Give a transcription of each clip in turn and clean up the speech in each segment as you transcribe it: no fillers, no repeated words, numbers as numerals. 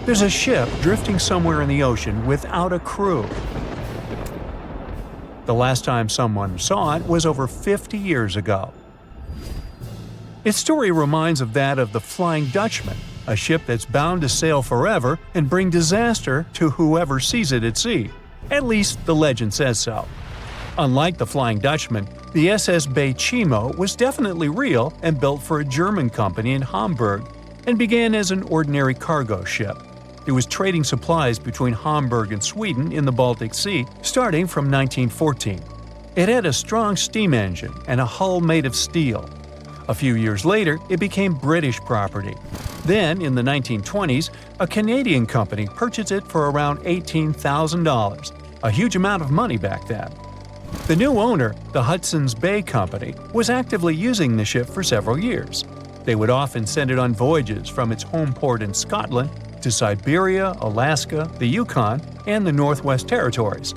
There's a ship drifting somewhere in the ocean without a crew. The last time someone saw it was over 50 years ago. Its story reminds of that of the Flying Dutchman, a ship that's bound to sail forever and bring disaster to whoever sees it at sea. At least the legend says so. Unlike the Flying Dutchman, the SS Bay Chimo was definitely real and built for a German company in Hamburg and began as an ordinary cargo ship. It was trading supplies between Hamburg and Sweden in the Baltic Sea starting from 1914. It had a strong steam engine and a hull made of steel. A few years later, it became British property. Then, in the 1920s, a Canadian company purchased it for around $18,000, a huge amount of money back then. The new owner, the Hudson's Bay Company, was actively using the ship for several years. They would often send it on voyages from its home port in Scotland to Siberia, Alaska, the Yukon, and the Northwest Territories.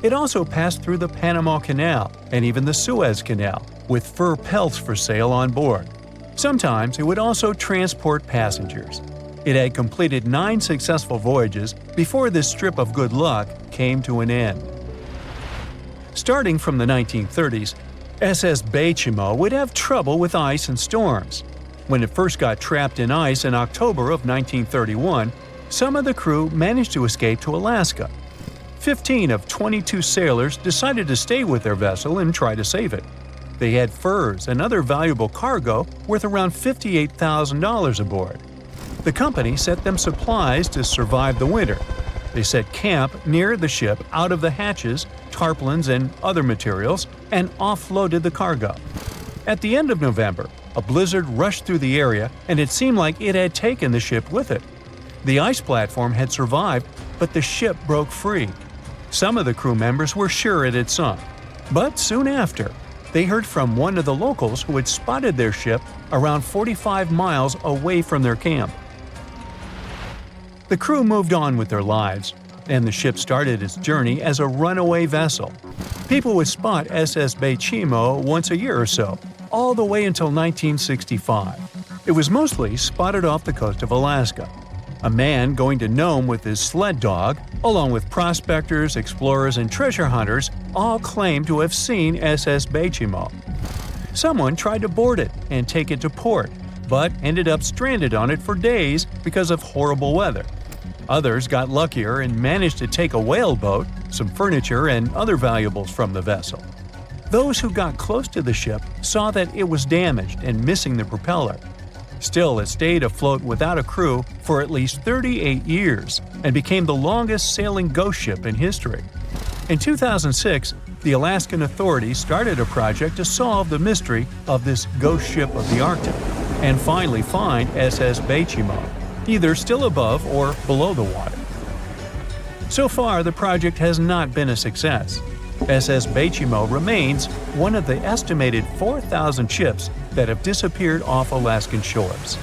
It also passed through the Panama Canal and even the Suez Canal, with fur pelts for sale on board. Sometimes it would also transport passengers. It had completed 9 successful voyages before this strip of good luck came to an end. Starting from the 1930s, SS Bay Chimo would have trouble with ice and storms. When it first got trapped in ice in October of 1931, some of the crew managed to escape to Alaska. 15 of 22 sailors decided to stay with their vessel and try to save it. They had furs and other valuable cargo worth around $58,000 aboard. The company sent them supplies to survive the winter. They set camp near the ship out of the hatches, tarpaulins, and other materials, and offloaded the cargo. At the end of November, a blizzard rushed through the area, and it seemed like it had taken the ship with it. The ice platform had survived, but the ship broke free. Some of the crew members were sure it had sunk. But soon after, they heard from one of the locals who had spotted their ship around 45 miles away from their camp. The crew moved on with their lives, and the ship started its journey as a runaway vessel. People would spot SS Bay Chimo once a year or so, all the way until 1965. It was mostly spotted off the coast of Alaska. A man going to Nome with his sled dog, along with prospectors, explorers, and treasure hunters, all claimed to have seen SS Bay Chimo. Someone tried to board it and take it to port, but ended up stranded on it for days because of horrible weather. Others got luckier and managed to take a whaleboat, some furniture, and other valuables from the vessel. Those who got close to the ship saw that it was damaged and missing the propeller. Still, it stayed afloat without a crew for at least 38 years and became the longest sailing ghost ship in history. In 2006, the Alaskan authorities started a project to solve the mystery of this ghost ship of the Arctic and finally find SS Bay Chimo, either still above or below the water. So far, the project has not been a success. SS Bay Chimo remains one of the estimated 4,000 ships that have disappeared off Alaskan shores.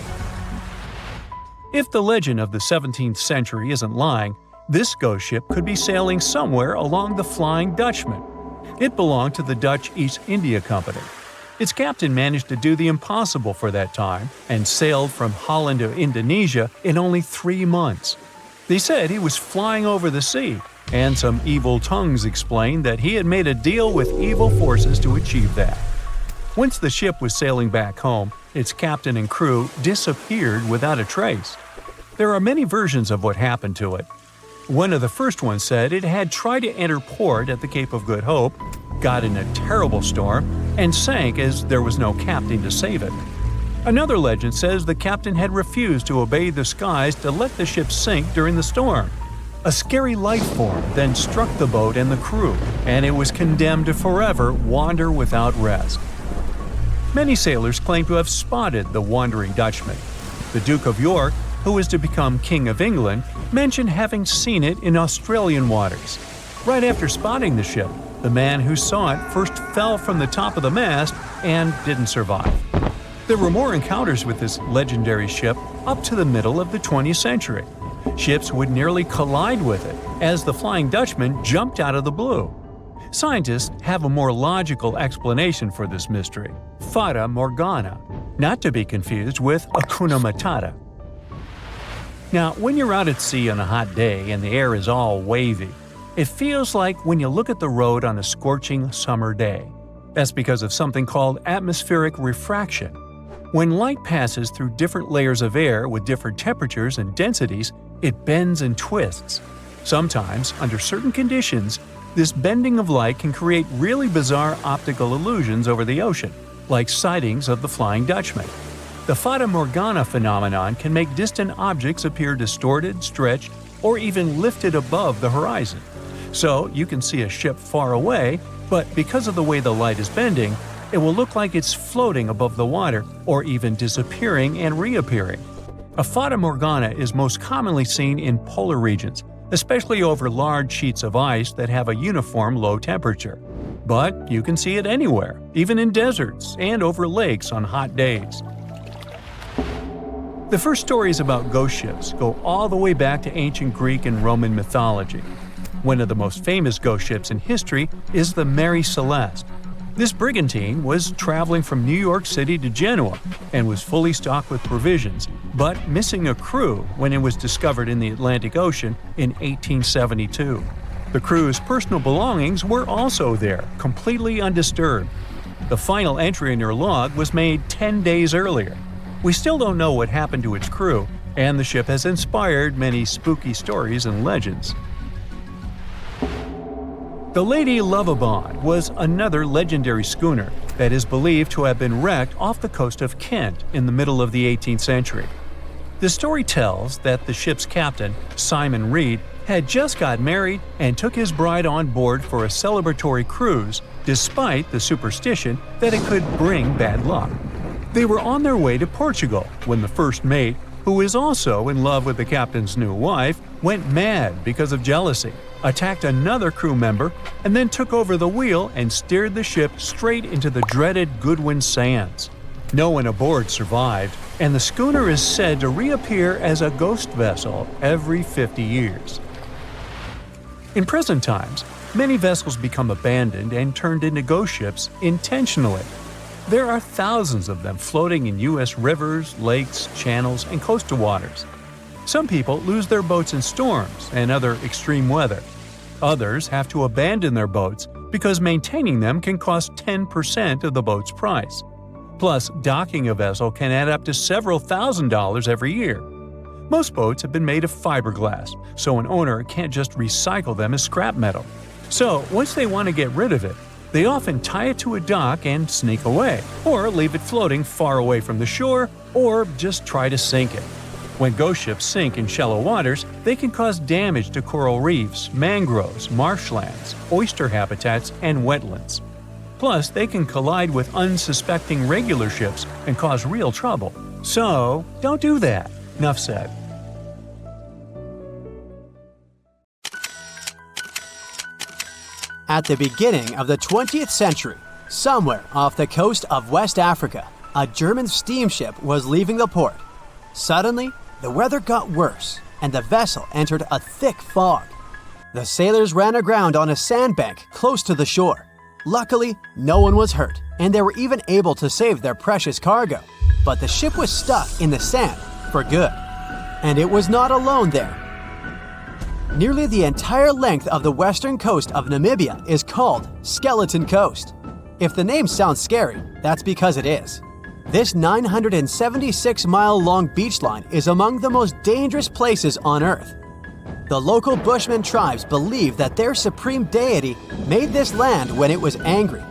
If the legend of the 17th century isn't lying, this ghost ship could be sailing somewhere along the Flying Dutchman. It belonged to the Dutch East India Company. Its captain managed to do the impossible for that time and sailed from Holland to Indonesia in only 3 months. They said he was flying over the sea, and some evil tongues explained that he had made a deal with evil forces to achieve that. Once the ship was sailing back home, its captain and crew disappeared without a trace. There are many versions of what happened to it. One of the first ones said it had tried to enter port at the Cape of Good Hope, got in a terrible storm, and sank as there was no captain to save it. Another legend says the captain had refused to obey the skies to let the ship sink during the storm. A scary life form then struck the boat and the crew, and it was condemned to forever wander without rest. Many sailors claim to have spotted the Wandering Dutchman. The Duke of York, who was to become King of England, mentioned having seen it in Australian waters. Right after spotting the ship, the man who saw it first fell from the top of the mast and didn't survive. There were more encounters with this legendary ship up to the middle of the 20th century. Ships would nearly collide with it as the Flying Dutchman jumped out of the blue. Scientists have a more logical explanation for this mystery: Fata Morgana, not to be confused with Hakuna Matata. Now, when you're out at sea on a hot day and the air is all wavy, it feels like when you look at the road on a scorching summer day. That's because of something called atmospheric refraction. When light passes through different layers of air with different temperatures and densities, it bends and twists. Sometimes, under certain conditions, this bending of light can create really bizarre optical illusions over the ocean, like sightings of the Flying Dutchman. The Fata Morgana phenomenon can make distant objects appear distorted, stretched, or even lifted above the horizon. So you can see a ship far away, but because of the way the light is bending, it will look like it's floating above the water or even disappearing and reappearing. A Fata Morgana is most commonly seen in polar regions, especially over large sheets of ice that have a uniform low temperature. But you can see it anywhere, even in deserts and over lakes on hot days. The first stories about ghost ships go all the way back to ancient Greek and Roman mythology. One of the most famous ghost ships in history is the Mary Celeste. This brigantine was traveling from New York City to Genoa and was fully stocked with provisions, but missing a crew when it was discovered in the Atlantic Ocean in 1872. The crew's personal belongings were also there, completely undisturbed. The final entry in her log was made 10 days earlier. We still don't know what happened to its crew, and the ship has inspired many spooky stories and legends. The Lady Lovibond was another legendary schooner that is believed to have been wrecked off the coast of Kent in the middle of the 18th century. The story tells that the ship's captain, Simon Reed, had just got married and took his bride on board for a celebratory cruise, despite the superstition that it could bring bad luck. They were on their way to Portugal when the first mate, who is also in love with the captain's new wife, went mad because of jealousy, attacked another crew member, and then took over the wheel and steered the ship straight into the dreaded Goodwin Sands. No one aboard survived, and the schooner is said to reappear as a ghost vessel every 50 years. In present times, many vessels become abandoned and turned into ghost ships intentionally. There are thousands of them floating in U.S. rivers, lakes, channels, and coastal waters. Some people lose their boats in storms and other extreme weather. Others have to abandon their boats because maintaining them can cost 10% of the boat's price. Plus, docking a vessel can add up to several $1,000s every year. Most boats have been made of fiberglass, so an owner can't just recycle them as scrap metal. So, once they want to get rid of it, they often tie it to a dock and sneak away, or leave it floating far away from the shore, or just try to sink it. When ghost ships sink in shallow waters, they can cause damage to coral reefs, mangroves, marshlands, oyster habitats, and wetlands. Plus, they can collide with unsuspecting regular ships and cause real trouble. So, don't do that. Enough said. At the beginning of the 20th century, somewhere off the coast of West Africa, a German steamship was leaving the port. Suddenly, the weather got worse, and the vessel entered a thick fog. The sailors ran aground on a sandbank close to the shore. Luckily, no one was hurt, and they were even able to save their precious cargo. But the ship was stuck in the sand for good. And it was not alone there. Nearly the entire length of the western coast of Namibia is called Skeleton Coast. If the name sounds scary, that's because it is. This 976-mile-long beachline is among the most dangerous places on Earth. The local Bushman tribes believe that their supreme deity made this land when it was angry.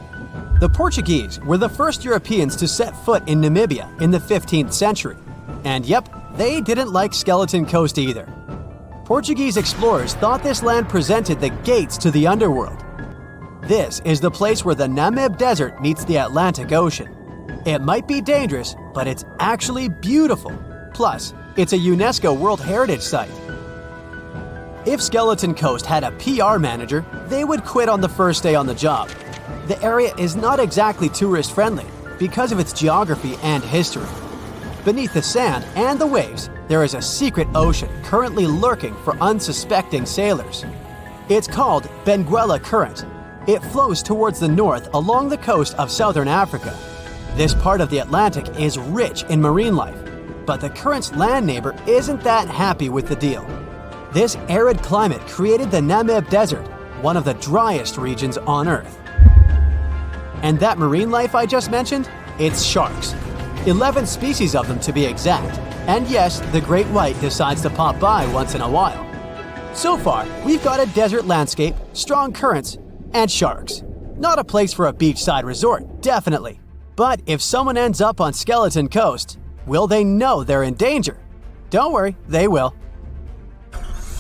The Portuguese were the first Europeans to set foot in Namibia in the 15th century. And yep, they didn't like Skeleton Coast either. Portuguese explorers thought this land presented the gates to the underworld. This is the place where the Namib Desert meets the Atlantic Ocean. It might be dangerous, but it's actually beautiful. Plus, it's a UNESCO World Heritage Site. If Skeleton Coast had a PR manager, they would quit on the first day on the job. The area is not exactly tourist-friendly because of its geography and history. Beneath the sand and the waves, there is a secret ocean currently lurking for unsuspecting sailors. It's called Benguela Current. It flows towards the north along the coast of southern Africa. This part of the Atlantic is rich in marine life. but the current's land neighbor isn't that happy with the deal. This arid climate created the Namib Desert, one of the driest regions on Earth. And that marine life I just mentioned? It's sharks. 11 species of them to be exact. And yes, the great white decides to pop by once in a while. So far, we've got a desert landscape, strong currents, and sharks. Not a place for a beachside resort, definitely. But if someone ends up on Skeleton Coast, will they know they're in danger? Don't worry, they will.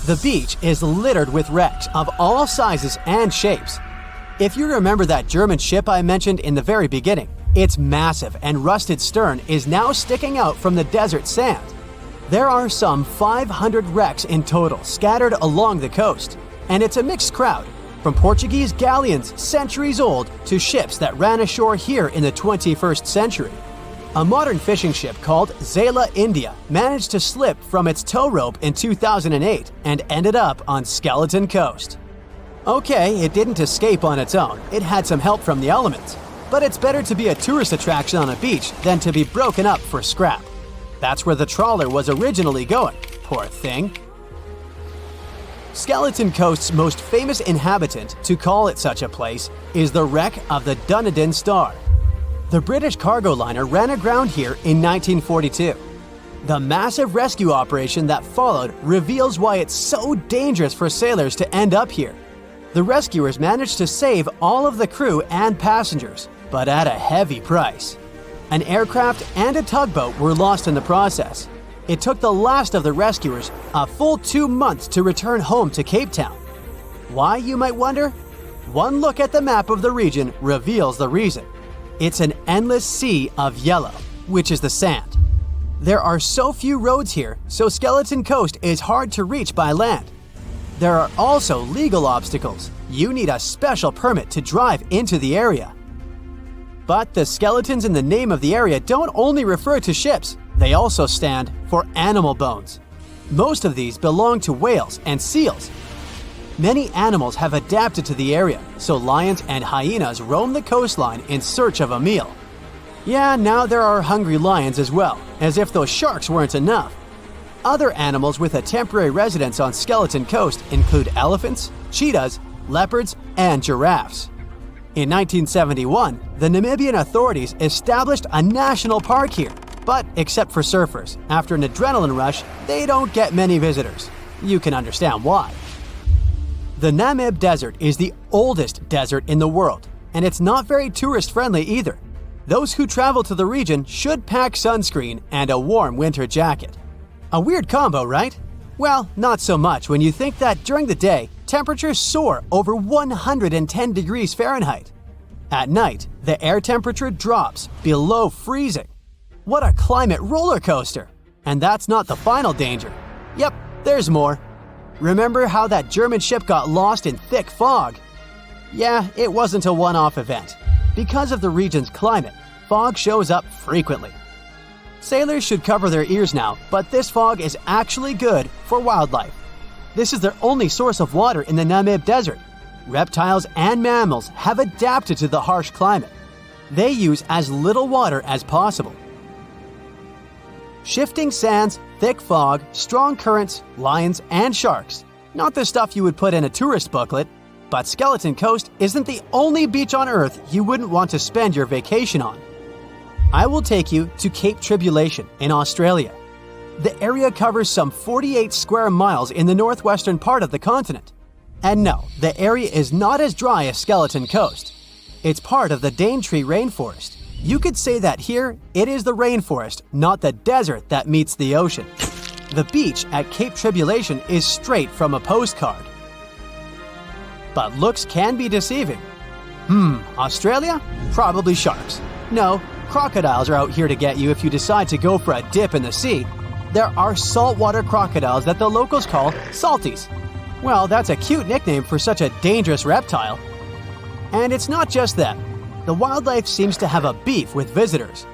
The beach is littered with wrecks of all sizes and shapes. If you remember that German ship I mentioned in the very beginning, its massive and rusted stern is now sticking out from the desert sand. There are some 500 wrecks in total scattered along the coast, and it's a mixed crowd, from Portuguese galleons centuries old to ships that ran ashore here in the 21st century. A modern fishing ship called Zela India managed to slip from its tow rope in 2008 and ended up on Skeleton Coast. Okay, it didn't escape on its own, it had some help from the elements. But it's better to be a tourist attraction on a beach than to be broken up for scrap. That's where the trawler was originally going, poor thing. Skeleton Coast's most famous inhabitant, to call it such a place, is the wreck of the Dunedin Star. The British cargo liner ran aground here in 1942. The massive rescue operation that followed reveals why it's so dangerous for sailors to end up here. The rescuers managed to save all of the crew and passengers, but at a heavy price. An aircraft and a tugboat were lost in the process. It took the last of the rescuers a full 2 months to return home to Cape Town. Why, you might wonder? One look at the map of the region reveals the reason. It's an endless sea of yellow, which is the sand. There are so few roads here, so Skeleton Coast is hard to reach by land. There are also legal obstacles. You need a special permit to drive into the area. But the skeletons in the name of the area don't only refer to ships, they also stand for animal bones. Most of these belong to whales and seals. Many animals have adapted to the area, so lions and hyenas roam the coastline in search of a meal. Yeah, now there are hungry lions as well, as if those sharks weren't enough. Other animals with a temporary residence on Skeleton Coast include elephants, cheetahs, leopards, and giraffes. In 1971, the Namibian authorities established a national park here, but except for surfers, after an adrenaline rush, they don't get many visitors. You can understand why. The Namib Desert is the oldest desert in the world, and it's not very tourist-friendly either. Those who travel to the region should pack sunscreen and a warm winter jacket. A weird combo, right? Well, not so much when you think that during the day, temperatures soar over 110 degrees Fahrenheit. At night, the air temperature drops below freezing. What a climate roller coaster! And that's not the final danger. Yep, there's more. Remember how that German ship got lost in thick fog? Yeah, it wasn't a one-off event. Because of the region's climate, fog shows up frequently. Sailors should cover their ears now, but this fog is actually good for wildlife. This is their only source of water in the Namib Desert. Reptiles and mammals have adapted to the harsh climate. They use as little water as possible. Shifting sands, thick fog, strong currents, lions, and sharks. Not the stuff you would put in a tourist booklet, but Skeleton Coast isn't the only beach on Earth you wouldn't want to spend your vacation on. I will take you to Cape Tribulation in Australia. The area covers some 48 square miles in the northwestern part of the continent. And no, the area is not as dry as Skeleton Coast. It's part of the Daintree rainforest. You could say that here, it is the rainforest, not the desert that meets the ocean. The beach at Cape Tribulation is straight from a postcard. But looks can be deceiving. Australia? Probably sharks. No, crocodiles are out here to get you if you decide to go for a dip in the sea. There are saltwater crocodiles that the locals call salties. Well, that's a cute nickname for such a dangerous reptile. And it's not just them. The wildlife seems to have a beef with visitors.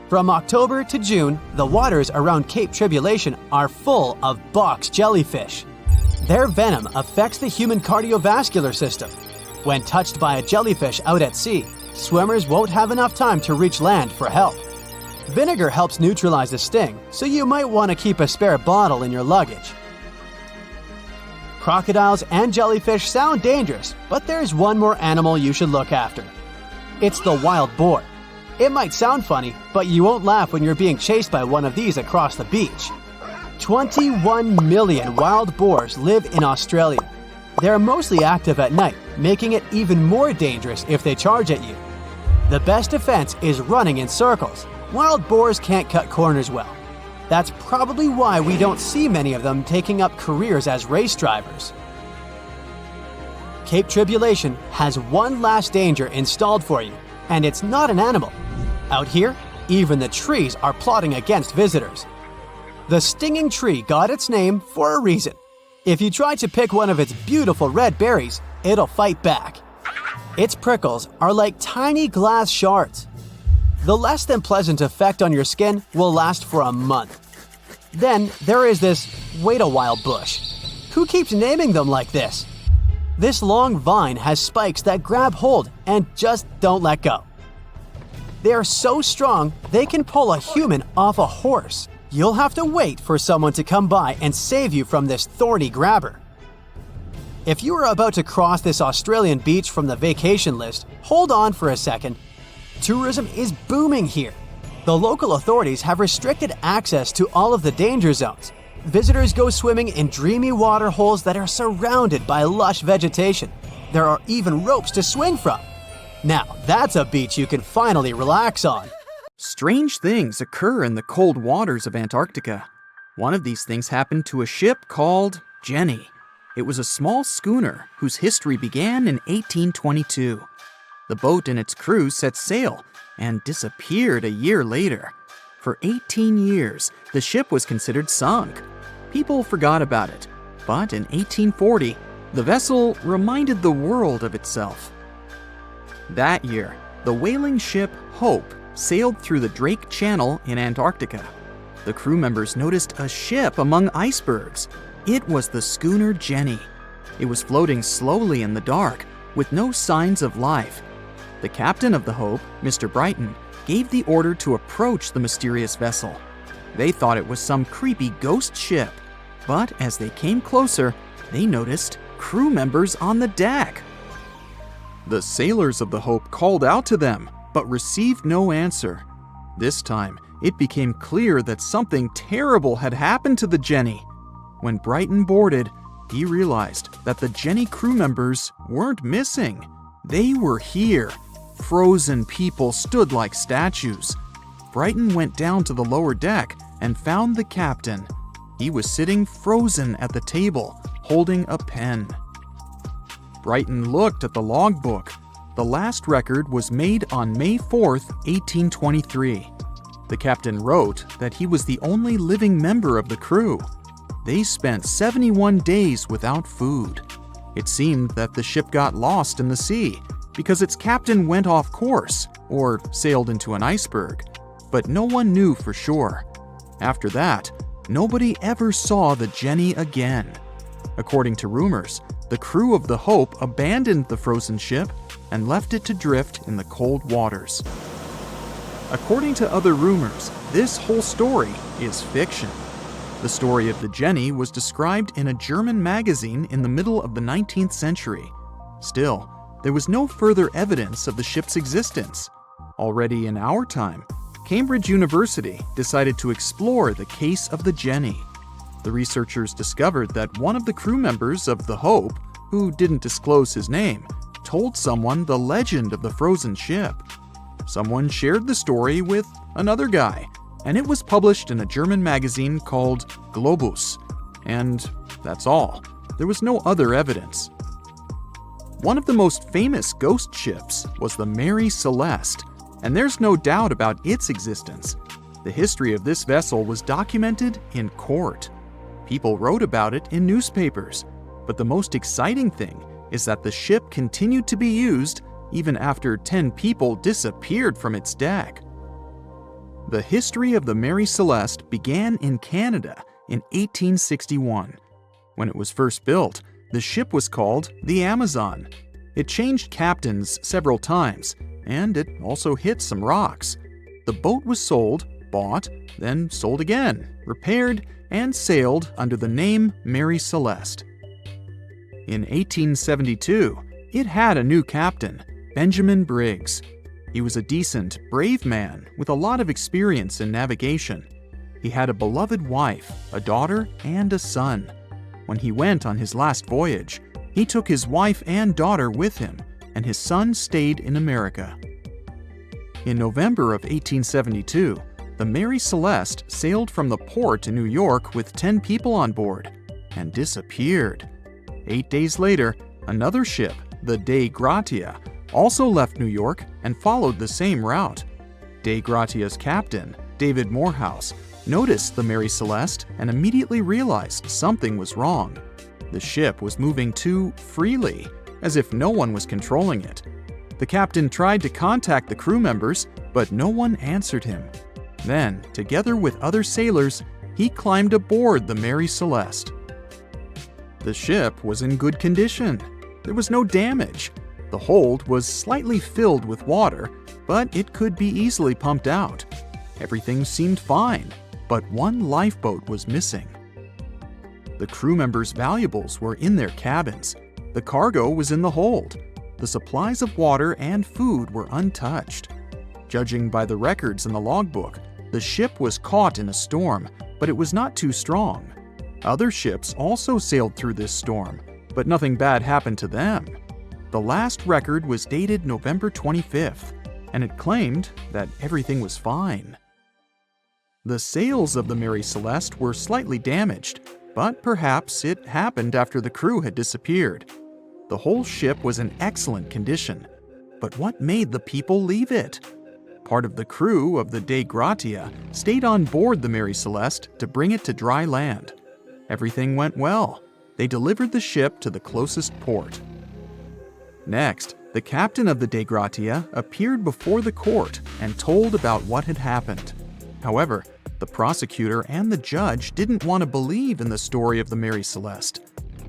From October to June, the waters around Cape Tribulation are full of box jellyfish. Their venom affects the human cardiovascular system. When touched by a jellyfish out at sea, swimmers won't have enough time to reach land for help. Vinegar helps neutralize the sting, so you might want to keep a spare bottle in your luggage. Crocodiles and jellyfish sound dangerous, but there's one more animal you should look after. It's the wild boar. It might sound funny, but you won't laugh when you're being chased by one of these across the beach. 21 million wild boars live in Australia. They're mostly active at night, making it even more dangerous if they charge at you. The best defense is running in circles. Wild boars can't cut corners well. That's probably why we don't see many of them taking up careers as race drivers. Cape Tribulation has one last danger installed for you, and it's not an animal. Out here, even the trees are plotting against visitors. The stinging tree got its name for a reason. If you try to pick one of its beautiful red berries, it'll fight back. Its prickles are like tiny glass shards. The less than pleasant effect on your skin will last for a month. Then there is this wait a while bush. Who keeps naming them like this? This long vine has spikes that grab hold and just don't let go. They are so strong they can pull a human off a horse. You'll have to wait for someone to come by and save you from this thorny grabber. If you are about to cross this Australian beach from the vacation list, hold on for a second. Tourism is booming here. The local authorities have restricted access to all of the danger zones. Visitors go swimming in dreamy water holes that are surrounded by lush vegetation. There are even ropes to swing from. Now, that's a beach you can finally relax on. Strange things occur in the cold waters of Antarctica. One of these things happened to a ship called Jenny. It was a small schooner whose history began in 1822. The boat and its crew set sail and disappeared a year later. For 18 years, the ship was considered sunk. People forgot about it, but in 1840, the vessel reminded the world of itself. That year, the whaling ship Hope sailed through the Drake Channel in Antarctica. The crew members noticed a ship among icebergs. It was the schooner Jenny. It was floating slowly in the dark, with no signs of life. The captain of the Hope, Mr. Brighton, gave the order to approach the mysterious vessel. They thought it was some creepy ghost ship, but as they came closer, they noticed crew members on the deck. The sailors of the Hope called out to them, but received no answer. This time, it became clear that something terrible had happened to the Jenny. When Brighton boarded, he realized that the Jenny crew members weren't missing. They were here. Frozen people stood like statues. Brighton went down to the lower deck and found the captain. He was sitting frozen at the table, holding a pen. Brighton looked at the logbook. The last record was made on May 4th, 1823. The captain wrote that he was the only living member of the crew. They spent 71 days without food. It seemed that the ship got lost in the sea because its captain went off course or sailed into an iceberg, but no one knew for sure. After that, nobody ever saw the Jenny again. According to rumors, the crew of the Hope abandoned the frozen ship and left it to drift in the cold waters. According to other rumors, this whole story is fiction. The story of the Jenny was described in a German magazine in the middle of the 19th century. Still, there was no further evidence of the ship's existence. Already in our time, Cambridge University decided to explore the case of the Jenny. The researchers discovered that one of the crew members of the Hope, who didn't disclose his name, told someone the legend of the frozen ship. Someone shared the story with another guy, and it was published in a German magazine called Globus. And that's all. There was no other evidence. One of the most famous ghost ships was the Mary Celeste, and there's no doubt about its existence. The history of this vessel was documented in court. People wrote about it in newspapers, but the most exciting thing is that the ship continued to be used even after 10 people disappeared from its deck. The history of the Mary Celeste began in Canada in 1861. When it was first built, the ship was called the Amazon. It changed captains several times, and it also hit some rocks. The boat was sold, bought, then sold again, repaired, and sailed under the name Mary Celeste. In 1872, it had a new captain, Benjamin Briggs. He was a decent, brave man with a lot of experience in navigation. He had a beloved wife, a daughter, and a son. When he went on his last voyage, he took his wife and daughter with him, and his son stayed in America. In November of 1872, the Mary Celeste sailed from the port in New York with 10 people on board and disappeared. 8 days later, another ship, the Dei Gratia, also left New York and followed the same route. Dei Gratia's captain, David Morehouse, noticed the Mary Celeste and immediately realized something was wrong. The ship was moving too freely, as if no one was controlling it. The captain tried to contact the crew members, but no one answered him. Then, together with other sailors, he climbed aboard the Mary Celeste. The ship was in good condition. There was no damage. The hold was slightly filled with water, but it could be easily pumped out. Everything seemed fine, but one lifeboat was missing. The crew members' valuables were in their cabins. The cargo was in the hold. The supplies of water and food were untouched. Judging by the records in the logbook, the ship was caught in a storm, but it was not too strong. Other ships also sailed through this storm, but nothing bad happened to them. The last record was dated November 25th, and it claimed that everything was fine. The sails of the Mary Celeste were slightly damaged, but perhaps it happened after the crew had disappeared. The whole ship was in excellent condition, but what made the people leave it? Part of the crew of the Dei Gratia stayed on board the Mary Celeste to bring it to dry land. Everything went well. They delivered the ship to the closest port. Next, the captain of the Dei Gratia appeared before the court and told about what had happened. However, the prosecutor and the judge didn't want to believe in the story of the Mary Celeste.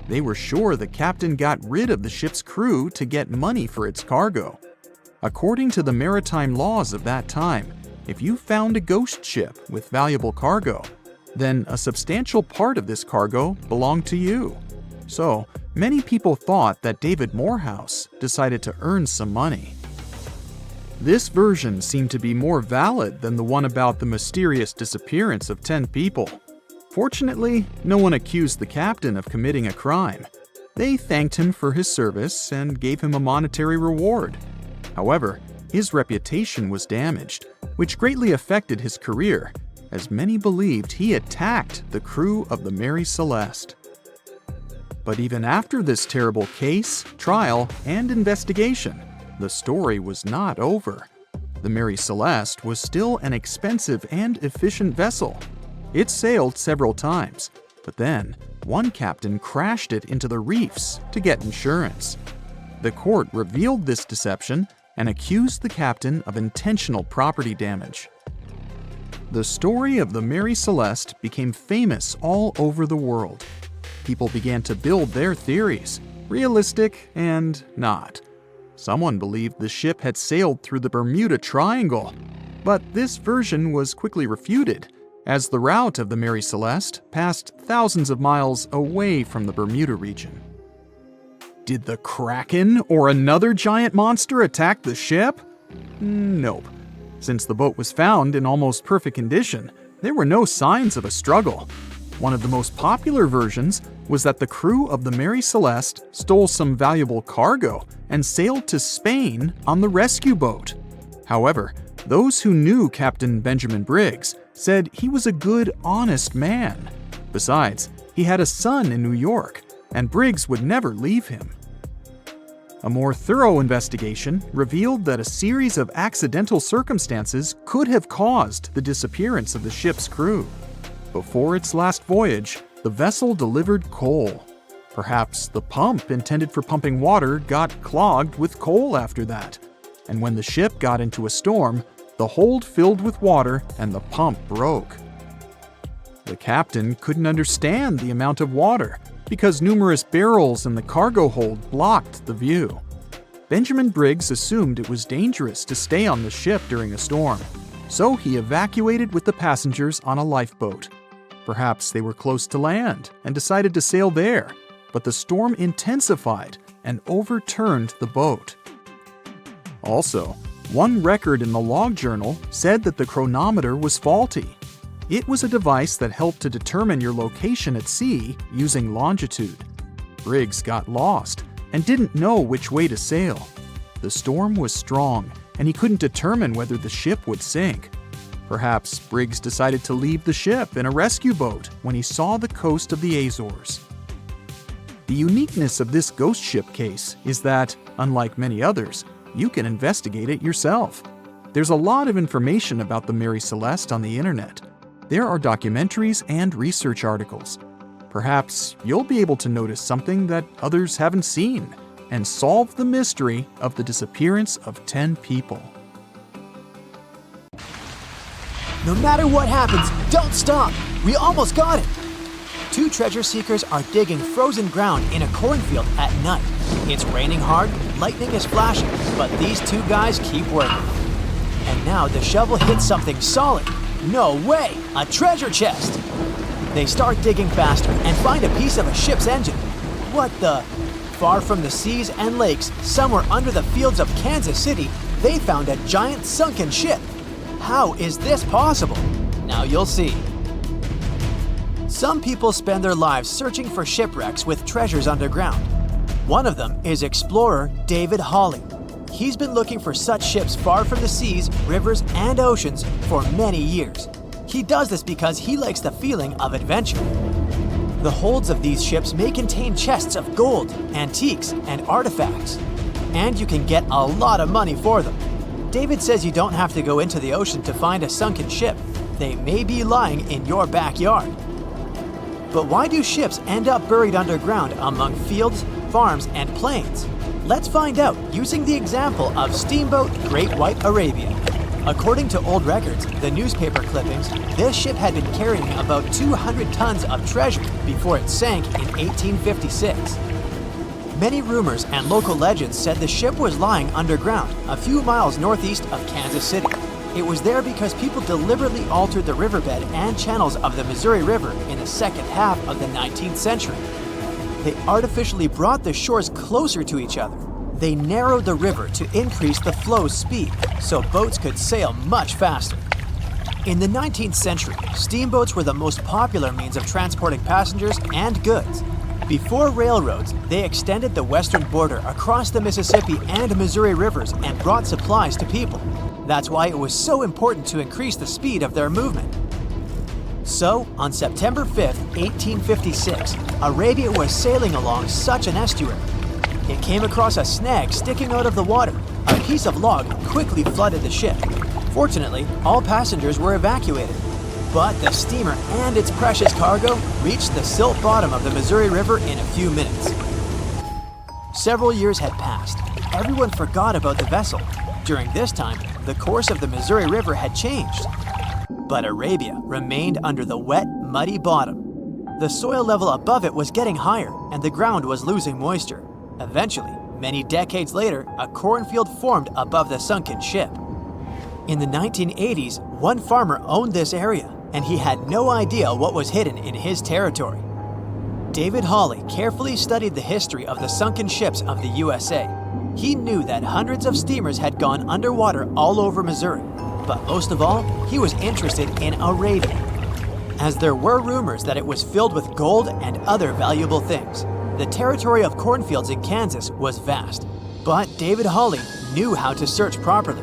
They were sure the captain got rid of the ship's crew to get money for its cargo. According to the maritime laws of that time, if you found a ghost ship with valuable cargo, then a substantial part of this cargo belonged to you. So, many people thought that David Morehouse decided to earn some money. This version seemed to be more valid than the one about the mysterious disappearance of 10 people. Fortunately, no one accused the captain of committing a crime. They thanked him for his service and gave him a monetary reward. However, his reputation was damaged, which greatly affected his career, as many believed he attacked the crew of the Mary Celeste. But even after this terrible case, trial, and investigation, the story was not over. The Mary Celeste was still an expensive and efficient vessel. It sailed several times, but then one captain crashed it into the reefs to get insurance. The court revealed this deception and accused the captain of intentional property damage. The story of the Mary Celeste became famous all over the world. People began to build their theories, realistic and not. Someone believed the ship had sailed through the Bermuda Triangle, but this version was quickly refuted, as the route of the Mary Celeste passed thousands of miles away from the Bermuda region. Did the Kraken or another giant monster attack the ship? Nope. Since the boat was found in almost perfect condition, there were no signs of a struggle. One of the most popular versions was that the crew of the Mary Celeste stole some valuable cargo and sailed to Spain on the rescue boat. However, those who knew Captain Benjamin Briggs said he was a good, honest man. Besides, he had a son in New York, and Briggs would never leave him. A more thorough investigation revealed that a series of accidental circumstances could have caused the disappearance of the ship's crew. Before its last voyage, the vessel delivered coal. Perhaps the pump intended for pumping water got clogged with coal after that, and when the ship got into a storm, the hold filled with water and the pump broke. The captain couldn't understand the amount of water because numerous barrels in the cargo hold blocked the view. Benjamin Briggs assumed it was dangerous to stay on the ship during a storm, So he evacuated with the passengers on a lifeboat. Perhaps they were close to land and decided to sail there, but the storm intensified and overturned the boat. Also, one record in the log journal said that the chronometer was faulty. It was a device that helped to determine your location at sea using longitude. Briggs got lost and didn't know which way to sail. The storm was strong, and he couldn't determine whether the ship would sink. Perhaps Briggs decided to leave the ship in a rescue boat when he saw the coast of the Azores. The uniqueness of this ghost ship case is that, unlike many others, you can investigate it yourself. There's a lot of information about the Mary Celeste on the internet. There are documentaries and research articles. Perhaps you'll be able to notice something that others haven't seen and solve the mystery of the disappearance of 10 people. No matter what happens, don't stop! We almost got it! Two treasure seekers are digging frozen ground in a cornfield at night. It's raining hard, lightning is flashing, but these two guys keep working. And now the shovel hits something solid. No way! A treasure chest! They start digging faster and find a piece of a ship's engine. What the? Far from the seas and lakes, somewhere under the fields of Kansas City, they found a giant sunken ship. How is this possible? Now you'll see. Some people spend their lives searching for shipwrecks with treasures underground. One of them is explorer David Hawley. He's been looking for such ships far from the seas, rivers, and oceans for many years. He does this because he likes the feeling of adventure. The holds of these ships may contain chests of gold, antiques, and artifacts. And you can get a lot of money for them. David says you don't have to go into the ocean to find a sunken ship. They may be lying in your backyard. But why do ships end up buried underground among fields, farms, and plains? Let's find out using the example of steamboat Great White Arabia. According to old records, the newspaper clippings, this ship had been carrying about 200 tons of treasure before it sank in 1856. Many rumors and local legends said the ship was lying underground a few miles northeast of Kansas City. It was there because people deliberately altered the riverbed and channels of the Missouri River in the second half of the 19th century. They artificially brought the shores closer to each other. They narrowed the river to increase the flow's speed so boats could sail much faster. In the 19th century, steamboats were the most popular means of transporting passengers and goods. Before railroads, they extended the western border across the Mississippi and Missouri rivers and brought supplies to people. That's why it was so important to increase the speed of their movement. So, on September 5, 1856, Arabia was sailing along such an estuary. It came across a snag sticking out of the water. A piece of log quickly flooded the ship. Fortunately, all passengers were evacuated. But the steamer and its precious cargo reached the silt bottom of the Missouri River in a few minutes. Several years had passed. Everyone forgot about the vessel. During this time, the course of the Missouri River had changed. But Arabia remained under the wet, muddy bottom. The soil level above it was getting higher, and the ground was losing moisture. Eventually, many decades later, a cornfield formed above the sunken ship. In the 1980s, one farmer owned this area, and he had no idea what was hidden in his territory. David Hawley carefully studied the history of the sunken ships of the USA. He knew that hundreds of steamers had gone underwater all over Missouri, but most of all, he was interested in Arabia, as there were rumors that it was filled with gold and other valuable things. The territory of cornfields in Kansas was vast, but David Hawley knew how to search properly.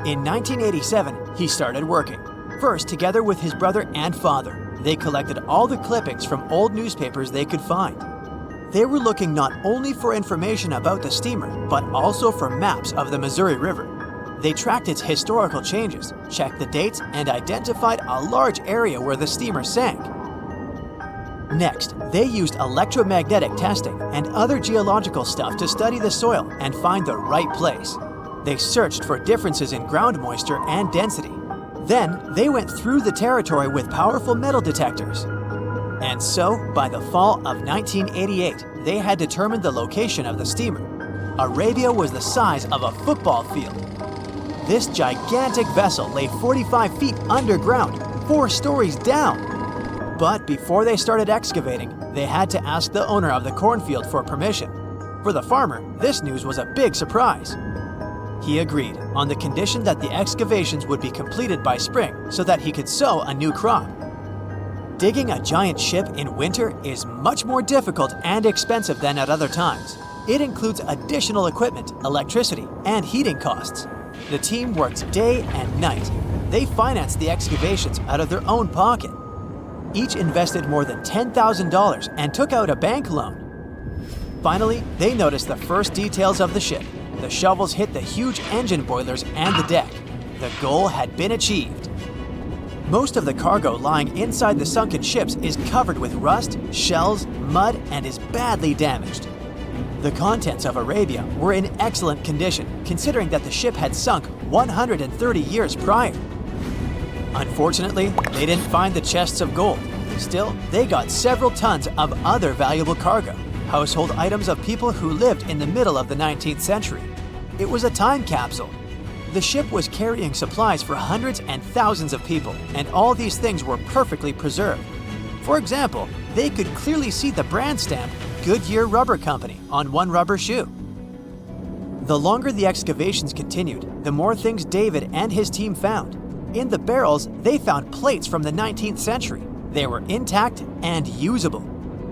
In 1987, he started working, first together with his brother and father. They collected all the clippings from old newspapers they could find. They were looking not only for information about the steamer, but also for maps of the Missouri River. They tracked its historical changes, checked the dates, and identified a large area where the steamer sank. Next, they used electromagnetic testing and other geological stuff to study the soil and find the right place. They searched for differences in ground moisture and density. Then, they went through the territory with powerful metal detectors. And so, by the fall of 1988, they had determined the location of the steamer. Arabia was the size of a football field. This gigantic vessel lay 45 feet underground, 4 stories down. But before they started excavating, they had to ask the owner of the cornfield for permission. For the farmer, this news was a big surprise. He agreed on the condition that the excavations would be completed by spring so that he could sow a new crop. Digging a giant ship in winter is much more difficult and expensive than at other times. It includes additional equipment, electricity, and heating costs. The team worked day and night. They financed the excavations out of their own pocket. Each invested more than $10,000 and took out a bank loan. Finally, they noticed the first details of the ship. The shovels hit the huge engine boilers and the deck. The goal had been achieved. Most of the cargo lying inside the sunken ships is covered with rust, shells, mud, and is badly damaged. The contents of Arabia were in excellent condition, considering that the ship had sunk 130 years prior. Unfortunately, they didn't find the chests of gold. Still, they got several tons of other valuable cargo, household items of people who lived in the middle of the 19th century. It was a time capsule. The ship was carrying supplies for hundreds and thousands of people, and all these things were perfectly preserved. For example, they could clearly see the brand stamp Goodyear Rubber Company on one rubber shoe. The longer the excavations continued, the more things David and his team found. In the barrels, they found plates from the 19th century. They were intact and usable.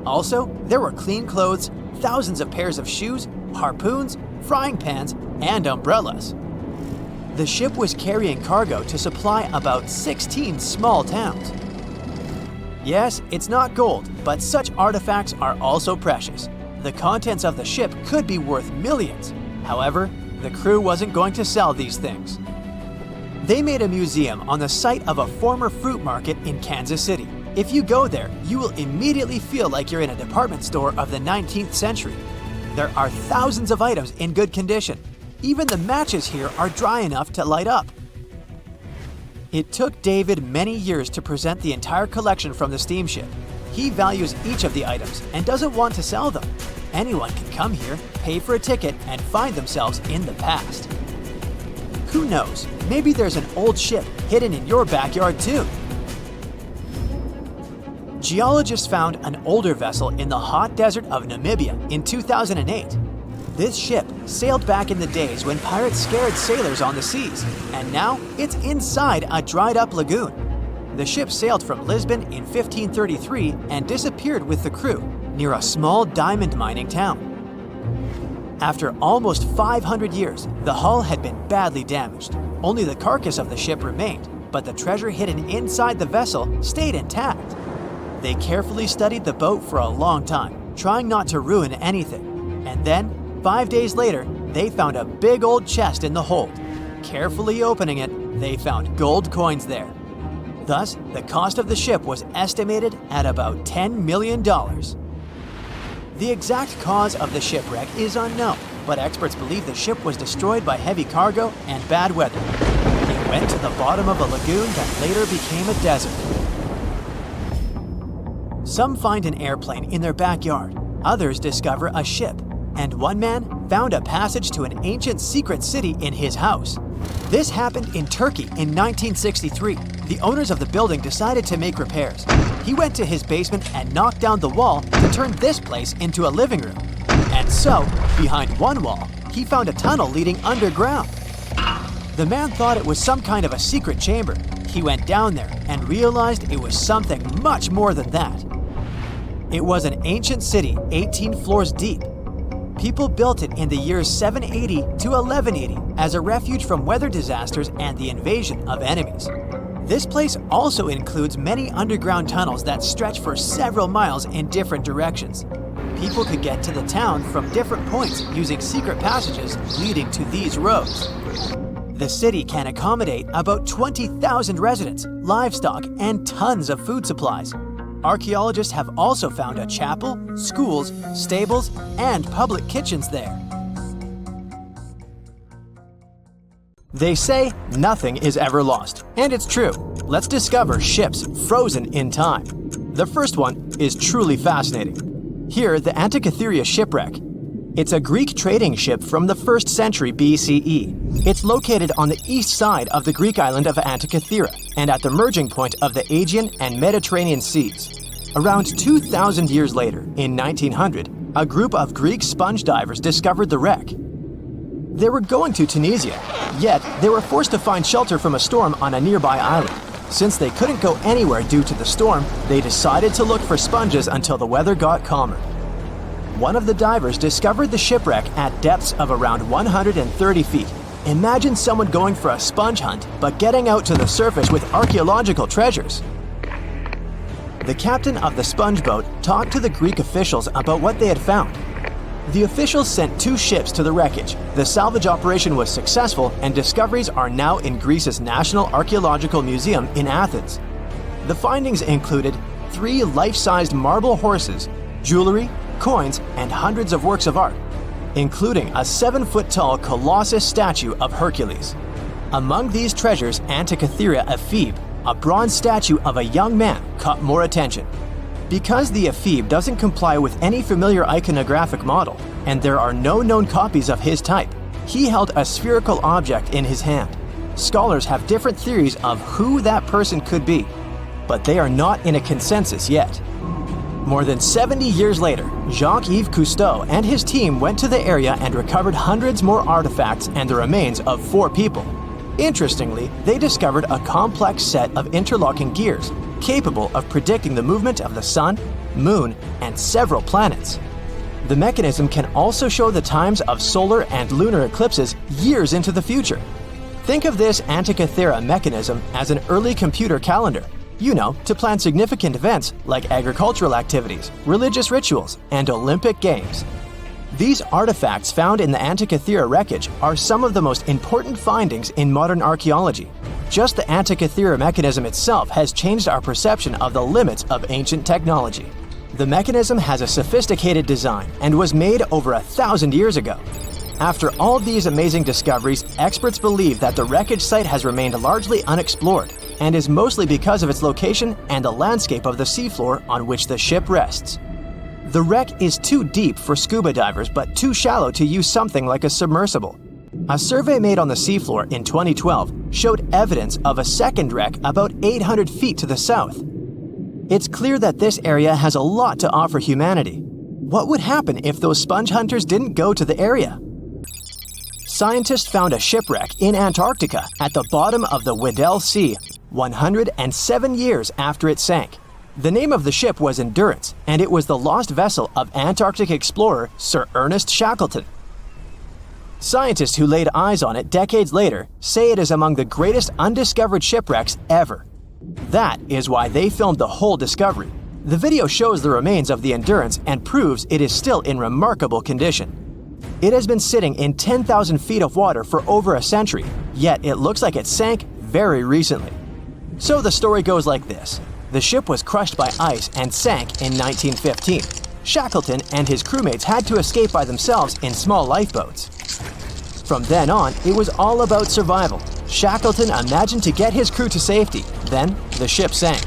Also, there were clean clothes, thousands of pairs of shoes, harpoons, frying pans, and umbrellas. The ship was carrying cargo to supply about 16 small towns. Yes, it's not gold, but such artifacts are also precious. The contents of the ship could be worth millions. However, the crew wasn't going to sell these things. They made a museum on the site of a former fruit market in Kansas City. If you go there, you will immediately feel like you're in a department store of the 19th century. There are thousands of items in good condition. Even the matches here are dry enough to light up. It took David many years to present the entire collection from the steamship. He values each of the items and doesn't want to sell them. Anyone can come here, pay for a ticket, and find themselves in the past. Who knows, maybe there's an old ship hidden in your backyard too. Geologists found an older vessel in the hot desert of Namibia in 2008. This ship sailed back in the days when pirates scared sailors on the seas, and now it's inside a dried-up lagoon. The ship sailed from Lisbon in 1533 and disappeared with the crew near a small diamond mining town. After almost 500 years, the hull had been badly damaged. Only the carcass of the ship remained, but the treasure hidden inside the vessel stayed intact. They carefully studied the boat for a long time, trying not to ruin anything. And then, 5 days later, they found a big old chest in the hold. Carefully opening it, they found gold coins there. Thus, the cost of the ship was estimated at about $10 million. The exact cause of the shipwreck is unknown, but experts believe the ship was destroyed by heavy cargo and bad weather. It went to the bottom of a lagoon that later became a desert. Some find an airplane in their backyard, others discover a ship, and one man found a passage to an ancient secret city in his house. This happened in Turkey in 1963. The owners of the building decided to make repairs. He went to his basement and knocked down the wall to turn this place into a living room. And so, behind one wall, he found a tunnel leading underground. The man thought it was some kind of a secret chamber. He went down there and realized it was something much more than that. It was an ancient city 18 floors deep. People built it in the years 780 to 1180 as a refuge from weather disasters and the invasion of enemies. This place also includes many underground tunnels that stretch for several miles in different directions. People could get to the town from different points using secret passages leading to these roads. The city can accommodate about 20,000 residents, livestock, and tons of food supplies. Archaeologists have also found a chapel, schools, stables, and public kitchens there. They say nothing is ever lost, and it's true. Let's discover ships frozen in time. The first one is truly fascinating. Here, the Antarctica shipwreck. It's a Greek trading ship from the 1st century BCE. It's located on the east side of the Greek island of Antikythera and at the merging point of the Aegean and Mediterranean seas. Around 2,000 years later, in 1900, a group of Greek sponge divers discovered the wreck. They were going to Tunisia, yet they were forced to find shelter from a storm on a nearby island. Since they couldn't go anywhere due to the storm, they decided to look for sponges until the weather got calmer. One of the divers discovered the shipwreck at depths of around 130 feet. Imagine someone going for a sponge hunt, but getting out to the surface with archaeological treasures. The captain of the sponge boat talked to the Greek officials about what they had found. The officials sent 2 ships to the wreckage. The salvage operation was successful, and discoveries are now in Greece's National Archaeological Museum in Athens. The findings included 3 life-sized marble horses, jewelry, coins, and hundreds of works of art, including a 7-foot-tall Colossus statue of Hercules. Among these treasures, Antikythera ephebe, a bronze statue of a young man, caught more attention. Because the ephebe doesn't comply with any familiar iconographic model, and there are no known copies of his type, he held a spherical object in his hand. Scholars have different theories of who that person could be, but they are not in a consensus yet. More than 70 years later, Jacques-Yves Cousteau and his team went to the area and recovered hundreds more artifacts and the remains of 4 people. Interestingly, they discovered a complex set of interlocking gears, capable of predicting the movement of the sun, moon, and several planets. The mechanism can also show the times of solar and lunar eclipses years into the future. Think of this Antikythera mechanism as an early computer calendar, to plan significant events like agricultural activities, religious rituals, and Olympic Games. These artifacts found in the Antikythera wreckage are some of the most important findings in modern archaeology. Just the Antikythera mechanism itself has changed our perception of the limits of ancient technology. The mechanism has a sophisticated design and was made over 1,000 years ago. After all these amazing discoveries, experts believe that the wreckage site has remained largely unexplored and is mostly because of its location and the landscape of the seafloor on which the ship rests. The wreck is too deep for scuba divers but too shallow to use something like a submersible. A survey made on the seafloor in 2012 showed evidence of a second wreck about 800 feet to the south. It's clear that this area has a lot to offer humanity. What would happen if those sponge hunters didn't go to the area? Scientists found a shipwreck in Antarctica at the bottom of the Weddell Sea 107 years after it sank. The name of the ship was Endurance, and it was the lost vessel of Antarctic explorer Sir Ernest Shackleton. Scientists who laid eyes on it decades later say it is among the greatest undiscovered shipwrecks ever. That is why they filmed the whole discovery. The video shows the remains of the Endurance and proves it is still in remarkable condition. It has been sitting in 10,000 feet of water for over a century, yet it looks like it sank very recently. So the story goes like this. The ship was crushed by ice and sank in 1915. Shackleton and his crewmates had to escape by themselves in small lifeboats. From then on, it was all about survival. Shackleton imagined to get his crew to safety. Then, the ship sank.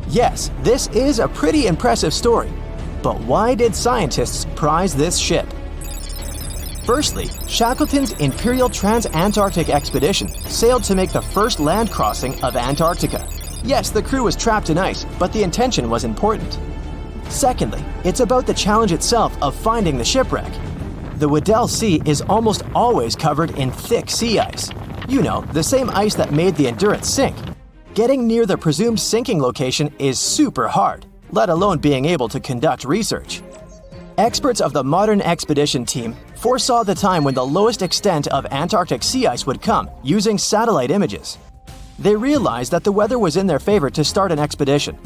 Yes, this is a pretty impressive story. But why did scientists prize this ship? Firstly, Shackleton's Imperial Trans-Antarctic Expedition sailed to make the first land crossing of Antarctica. Yes, the crew was trapped in ice, but the intention was important. Secondly, it's about the challenge itself of finding the shipwreck. The Weddell Sea is almost always covered in thick sea ice. The same ice that made the Endurance sink. Getting near the presumed sinking location is super hard, let alone being able to conduct research. Experts of the modern expedition team foresaw the time when the lowest extent of Antarctic sea ice would come using satellite images. They realized that the weather was in their favor to start an expedition.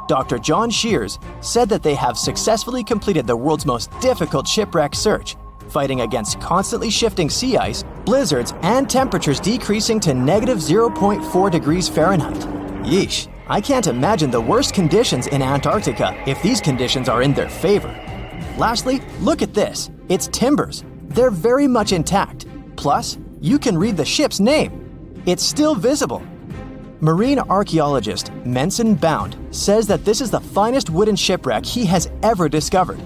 Dr. John Shears said that they have successfully completed the world's most difficult shipwreck search, fighting against constantly shifting sea ice, blizzards, and temperatures decreasing to -0.4 degrees Fahrenheit. Yeesh, I can't imagine the worst conditions in Antarctica if these conditions are in their favor. Lastly, look at this. It's timbers. They're very much intact. Plus, you can read the ship's name. It's still visible. Marine archaeologist Menson Bound says that this is the finest wooden shipwreck he has ever discovered.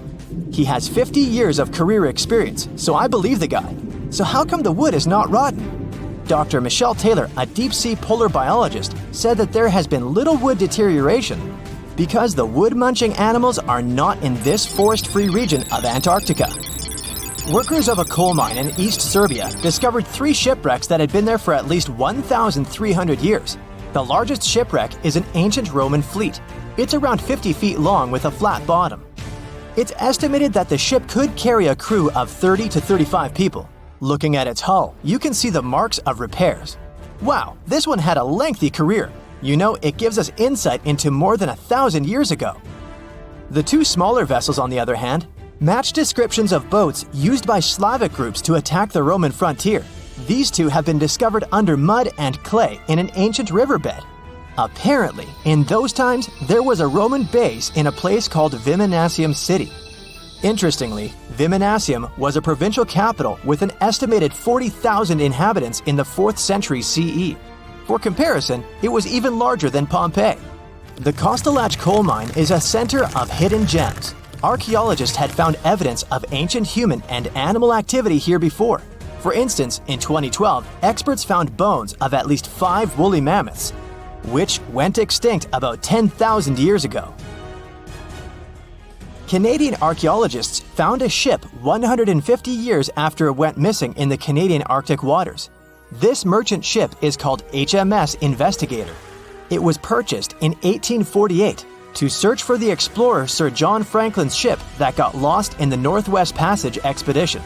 He has 50 years of career experience, so I believe the guy. So how come the wood is not rotten? Dr. Michelle Taylor, a deep-sea polar biologist, said that there has been little wood deterioration because the wood-munching animals are not in this forest-free region of Antarctica. Workers of a coal mine in East Serbia discovered 3 shipwrecks that had been there for at least 1,300 years. The largest shipwreck is an ancient Roman fleet. It's around 50 feet long with a flat bottom. It's estimated that the ship could carry a crew of 30 to 35 people. Looking at its hull, you can see the marks of repairs. Wow, this one had a lengthy career. You know, it gives us insight into more than 1,000 years ago. The 2 smaller vessels, on the other hand, match descriptions of boats used by Slavic groups to attack the Roman frontier. These 2 have been discovered under mud and clay in an ancient riverbed. Apparently, in those times, there was a Roman base in a place called Viminacium City. Interestingly, Viminacium was a provincial capital with an estimated 40,000 inhabitants in the 4th century CE. For comparison, it was even larger than Pompeii. The Kostelach coal mine is a center of hidden gems. Archaeologists had found evidence of ancient human and animal activity here before. For instance, in 2012, experts found bones of at least 5 woolly mammoths, which went extinct about 10,000 years ago. Canadian archaeologists found a ship 150 years after it went missing in the Canadian Arctic waters. This merchant ship is called HMS Investigator. It was purchased in 1848 to search for the explorer Sir John Franklin's ship that got lost in the Northwest Passage expedition.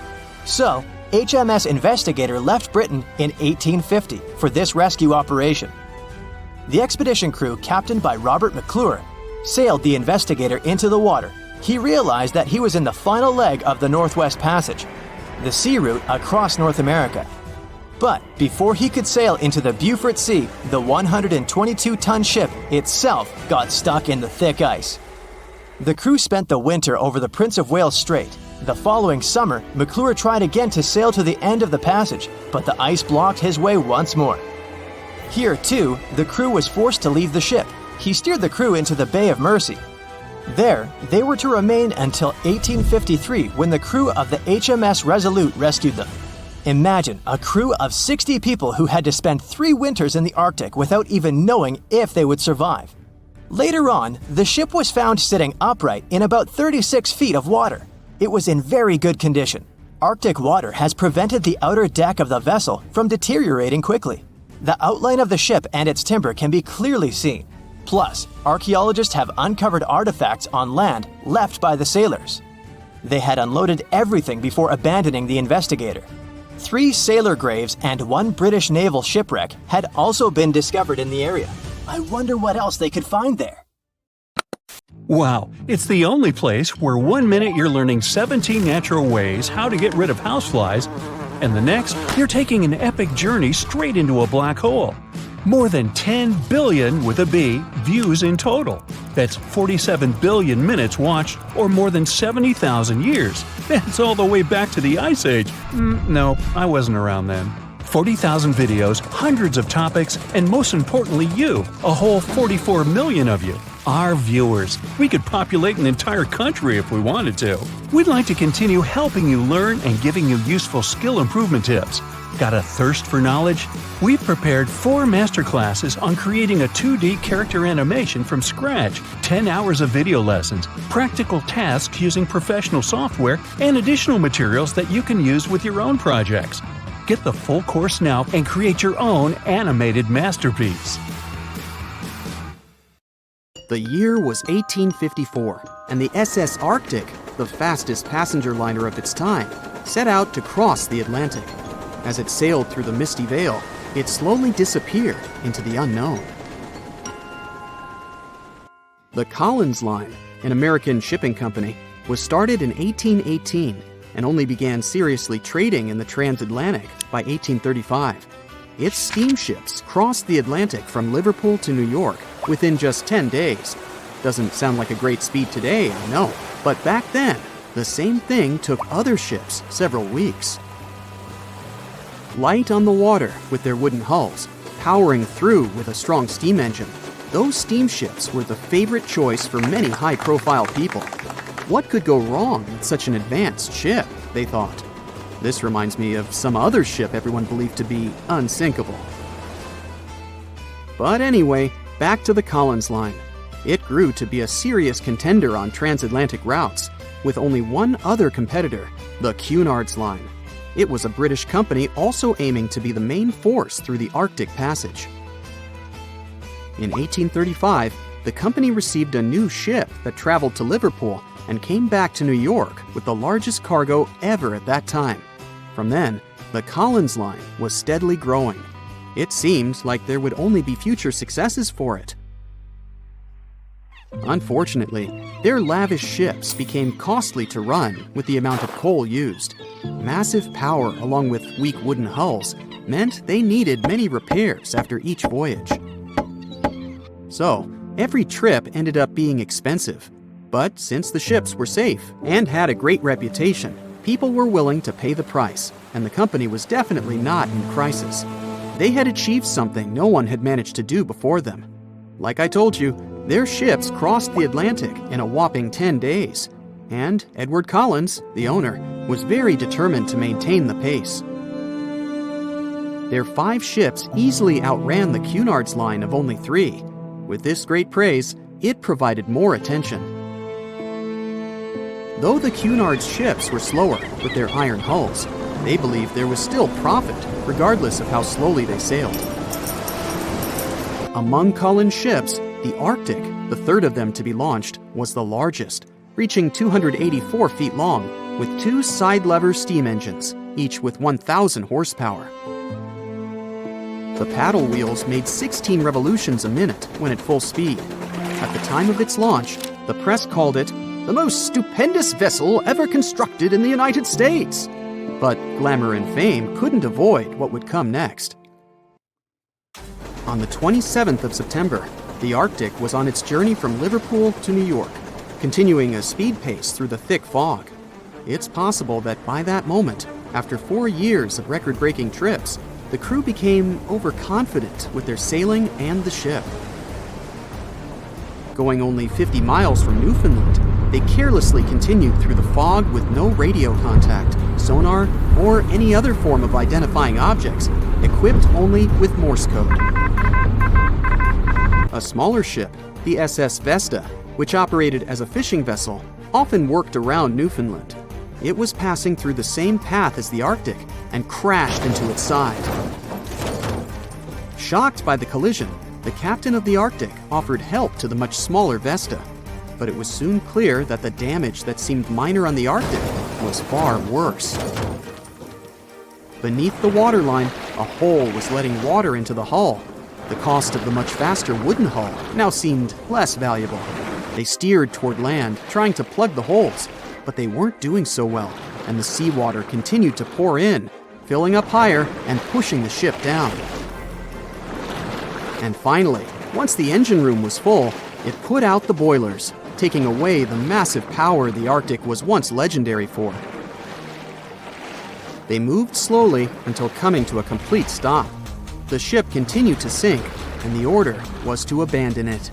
So, HMS Investigator left Britain in 1850 for this rescue operation. The expedition crew, captained by Robert McClure, sailed the Investigator into the water. He realized that he was in the final leg of the Northwest Passage, the sea route across North America. But before he could sail into the Beaufort Sea, the 122-ton ship itself got stuck in the thick ice. The crew spent the winter over the Prince of Wales Strait. The following summer, McClure tried again to sail to the end of the passage, but the ice blocked his way once more. Here, too, the crew was forced to leave the ship. He steered the crew into the Bay of Mercy. There, they were to remain until 1853 when the crew of the HMS Resolute rescued them. Imagine a crew of 60 people who had to spend 3 winters in the Arctic without even knowing if they would survive. Later on, the ship was found sitting upright in about 36 feet of water. It was in very good condition. Arctic water has prevented the outer deck of the vessel from deteriorating quickly. The outline of the ship and its timber can be clearly seen. Plus, archaeologists have uncovered artifacts on land left by the sailors. They had unloaded everything before abandoning the Investigator. 3 sailor graves and 1 British naval shipwreck had also been discovered in the area. I wonder what else they could find there. Wow, it's the only place where 1 minute you're learning 17 natural ways how to get rid of houseflies, and the next, you're taking an epic journey straight into a black hole. More than 10 billion, with a B, views in total. That's 47 billion minutes watched, or more than 70,000 years. That's all the way back to the Ice Age. No, I wasn't around then. 40,000 videos, hundreds of topics, and most importantly you, a whole 44 million of you. Our viewers. We could populate an entire country if we wanted to. We'd like to continue helping you learn and giving you useful skill improvement tips. Got a thirst for knowledge? We've prepared 4 masterclasses on creating a 2D character animation from scratch, 10 hours of video lessons, practical tasks using professional software, and additional materials that you can use with your own projects. Get the full course now and create your own animated masterpiece. The year was 1854, and the SS Arctic, the fastest passenger liner of its time, set out to cross the Atlantic. As it sailed through the misty veil, it slowly disappeared into the unknown. The Collins Line, an American shipping company, was started in 1818 and only began seriously trading in the transatlantic by 1835. Its steamships crossed the Atlantic from Liverpool to New York within just 10 days. Doesn't sound like a great speed today, I know, but back then, the same thing took other ships several weeks. Light on the water with their wooden hulls, powering through with a strong steam engine, those steamships were the favorite choice for many high-profile people. What could go wrong with such an advanced ship, they thought. This reminds me of some other ship everyone believed to be unsinkable. But anyway, back to the Collins Line. It grew to be a serious contender on transatlantic routes, with only one other competitor, the Cunard's Line. It was a British company also aiming to be the main force through the Arctic Passage. In 1835, the company received a new ship that traveled to Liverpool and came back to New York with the largest cargo ever at that time. From then, the Collins Line was steadily growing. It seemed like there would only be future successes for it. Unfortunately, their lavish ships became costly to run with the amount of coal used. Massive power along with weak wooden hulls meant they needed many repairs after each voyage. So, every trip ended up being expensive. But since the ships were safe and had a great reputation, people were willing to pay the price, and the company was definitely not in crisis. They had achieved something no one had managed to do before them. Like I told you, their ships crossed the Atlantic in a whopping 10 days, and Edward Collins, the owner, was very determined to maintain the pace. Their 5 ships easily outran the Cunard's Line of only 3. With this great praise, it provided more attention. Though the Cunard's ships were slower with their iron hulls, they believed there was still profit, regardless of how slowly they sailed. Among Collins' ships, the Arctic, the third of them to be launched, was the largest, reaching 284 feet long, with 2 side-lever steam engines, each with 1,000 horsepower. The paddle wheels made 16 revolutions a minute when at full speed. At the time of its launch, the press called it the most stupendous vessel ever constructed in the United States. But glamour and fame couldn't avoid what would come next. On the 27th of September, the Arctic was on its journey from Liverpool to New York, continuing a speed pace through the thick fog. It's possible that by that moment, after 4 years of record-breaking trips, the crew became overconfident with their sailing and the ship. Going only 50 miles from Newfoundland, they carelessly continued through the fog with no radio contact, sonar, or any other form of identifying objects, equipped only with Morse code. A smaller ship, the SS Vesta, which operated as a fishing vessel, often worked around Newfoundland. It was passing through the same path as the Arctic and crashed into its side. Shocked by the collision, the captain of the Arctic offered help to the much smaller Vesta, but it was soon clear that the damage that seemed minor on the Arctic was far worse. Beneath the waterline, a hole was letting water into the hull. The cost of the much faster wooden hull now seemed less valuable. They steered toward land, trying to plug the holes, but they weren't doing so well, and the seawater continued to pour in, filling up higher and pushing the ship down. And finally, once the engine room was full, it put out the boilers, taking away the massive power the Arctic was once legendary for. They moved slowly until coming to a complete stop. The ship continued to sink, and the order was to abandon it.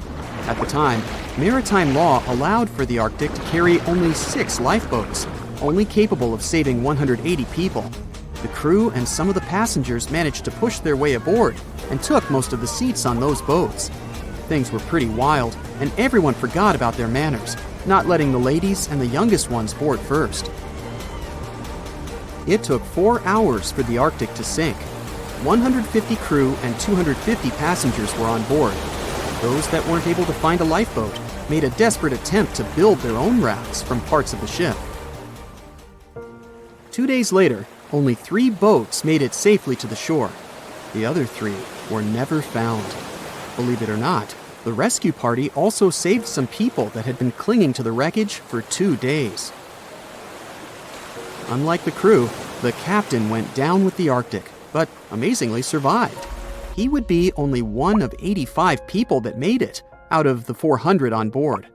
At the time, maritime law allowed for the Arctic to carry only 6 lifeboats, only capable of saving 180 people. The crew and some of the passengers managed to push their way aboard and took most of the seats on those boats. Things were pretty wild, and everyone forgot about their manners, not letting the ladies and the youngest ones board first. It took 4 hours for the Arctic to sink. 150 crew and 250 passengers were on board. Those that weren't able to find a lifeboat made a desperate attempt to build their own rafts from parts of the ship. 2 days later, only 3 boats made it safely to the shore. The other 3 were never found. Believe it or not, the rescue party also saved some people that had been clinging to the wreckage for 2 days. Unlike the crew, the captain went down with the Arctic, but amazingly survived. He would be only one of 85 people that made it, out of the 400 on board.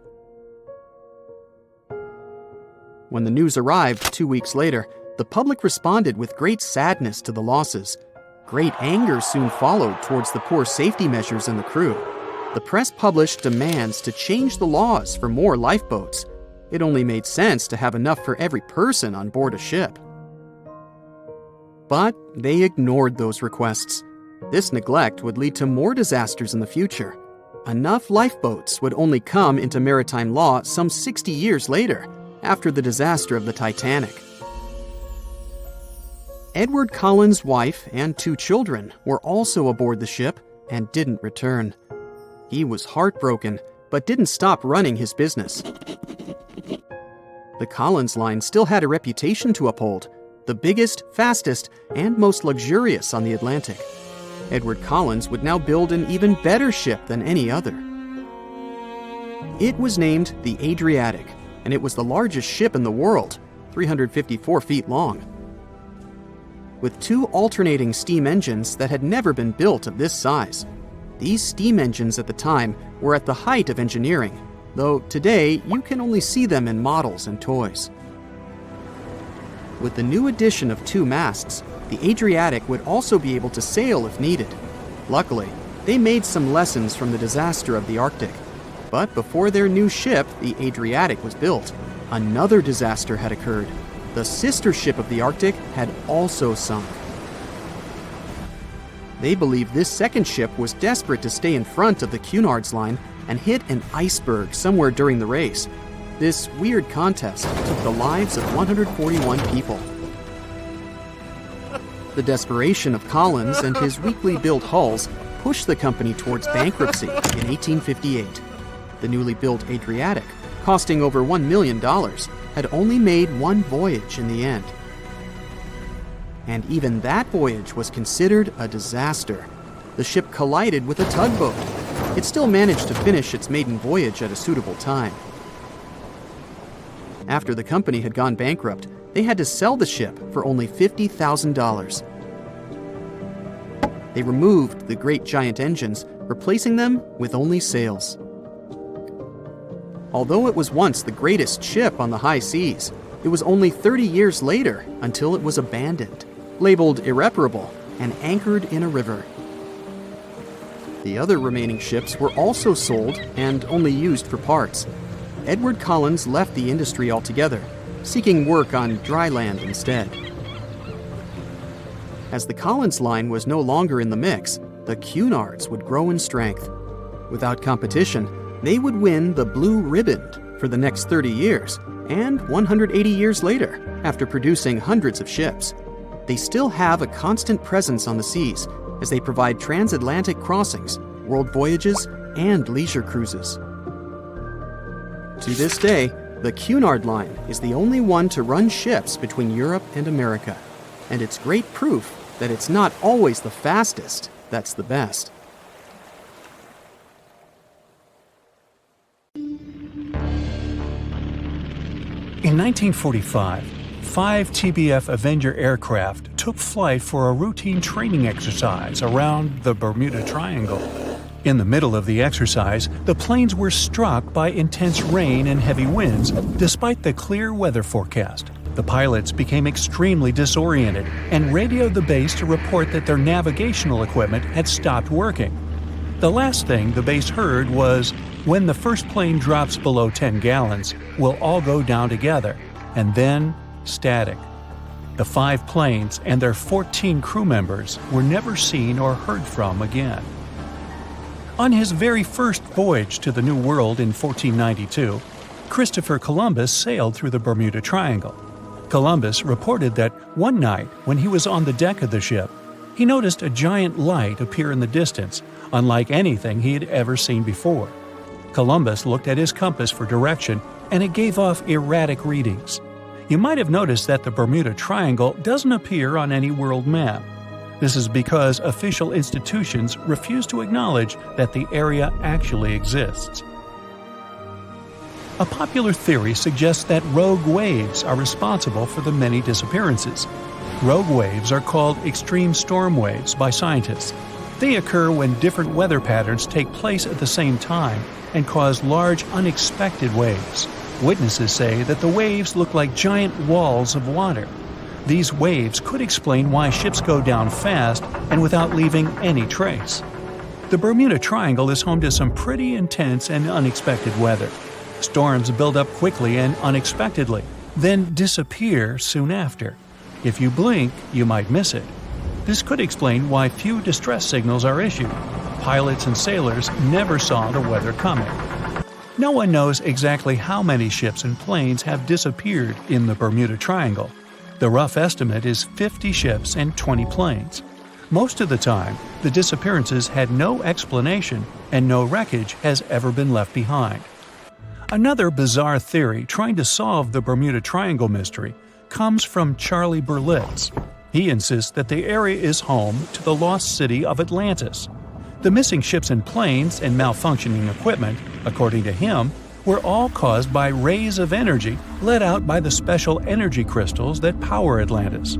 When the news arrived 2 weeks later, the public responded with great sadness to the losses. Great anger soon followed towards the poor safety measures and the crew. The press published demands to change the laws for more lifeboats. It only made sense to have enough for every person on board a ship. But they ignored those requests. This neglect would lead to more disasters in the future. Enough lifeboats would only come into maritime law some 60 years later, after the disaster of the Titanic. Edward Collins' wife and 2 children were also aboard the ship and didn't return. He was heartbroken, but didn't stop running his business. The Collins line still had a reputation to uphold, the biggest, fastest, and most luxurious on the Atlantic. Edward Collins would now build an even better ship than any other. It was named the Adriatic, and it was the largest ship in the world, 354 feet long. With 2 alternating steam engines that had never been built of this size. These steam engines at the time were at the height of engineering, though today you can only see them in models and toys. With the new addition of 2 masts, the Adriatic would also be able to sail if needed. Luckily, they made some lessons from the disaster of the Arctic. But before their new ship, the Adriatic, was built, another disaster had occurred. The sister ship of the Arctic had also sunk. They believed this second ship was desperate to stay in front of the Cunard's line and hit an iceberg somewhere during the race. This weird contest took the lives of 141 people. The desperation of Collins and his weakly built hulls pushed the company towards bankruptcy in 1858. The newly built Adriatic, costing over $1 million, had only made 1 voyage in the end. And even that voyage was considered a disaster. The ship collided with a tugboat. It still managed to finish its maiden voyage at a suitable time. After the company had gone bankrupt, they had to sell the ship for only $50,000. They removed the great giant engines, replacing them with only sails. Although it was once the greatest ship on the high seas, it was only 30 years later until it was abandoned, labeled irreparable, and anchored in a river. The other remaining ships were also sold and only used for parts. Edward Collins left the industry altogether, seeking work on dry land instead. As the Collins line was no longer in the mix, the Cunards would grow in strength. Without competition, they would win the Blue Riband for the next 30 years, and 180 years later, after producing hundreds of ships. They still have a constant presence on the seas as they provide transatlantic crossings, world voyages, and leisure cruises. To this day, the Cunard line is the only one to run ships between Europe and America, and it's great proof that it's not always the fastest that's the best. In 1945, 5 TBF Avenger aircraft took flight for a routine training exercise around the Bermuda Triangle. In the middle of the exercise, the planes were struck by intense rain and heavy winds, despite the clear weather forecast. The pilots became extremely disoriented and radioed the base to report that their navigational equipment had stopped working. The last thing the base heard was, "When the first plane drops below 10 gallons, we'll all go down together," and then static. The 5 planes and their 14 crew members were never seen or heard from again. On his very first voyage to the New World in 1492, Christopher Columbus sailed through the Bermuda Triangle. Columbus reported that one night when he was on the deck of the ship, he noticed a giant light appear in the distance, unlike anything he had ever seen before. Columbus looked at his compass for direction, and it gave off erratic readings. You might have noticed that the Bermuda Triangle doesn't appear on any world map. This is because official institutions refuse to acknowledge that the area actually exists. A popular theory suggests that rogue waves are responsible for the many disappearances. Rogue waves are called extreme storm waves by scientists. They occur when different weather patterns take place at the same time and cause large, unexpected waves. Witnesses say that the waves look like giant walls of water. These waves could explain why ships go down fast and without leaving any trace. The Bermuda Triangle is home to some pretty intense and unexpected weather. Storms build up quickly and unexpectedly, then disappear soon after. If you blink, you might miss it. This could explain why few distress signals are issued. Pilots and sailors never saw the weather coming. No one knows exactly how many ships and planes have disappeared in the Bermuda Triangle. The rough estimate is 50 ships and 20 planes. Most of the time, the disappearances had no explanation and no wreckage has ever been left behind. Another bizarre theory trying to solve the Bermuda Triangle mystery comes from Charlie Berlitz. He insists that the area is home to the lost city of Atlantis. The missing ships and planes and malfunctioning equipment, according to him, were all caused by rays of energy let out by the special energy crystals that power Atlantis.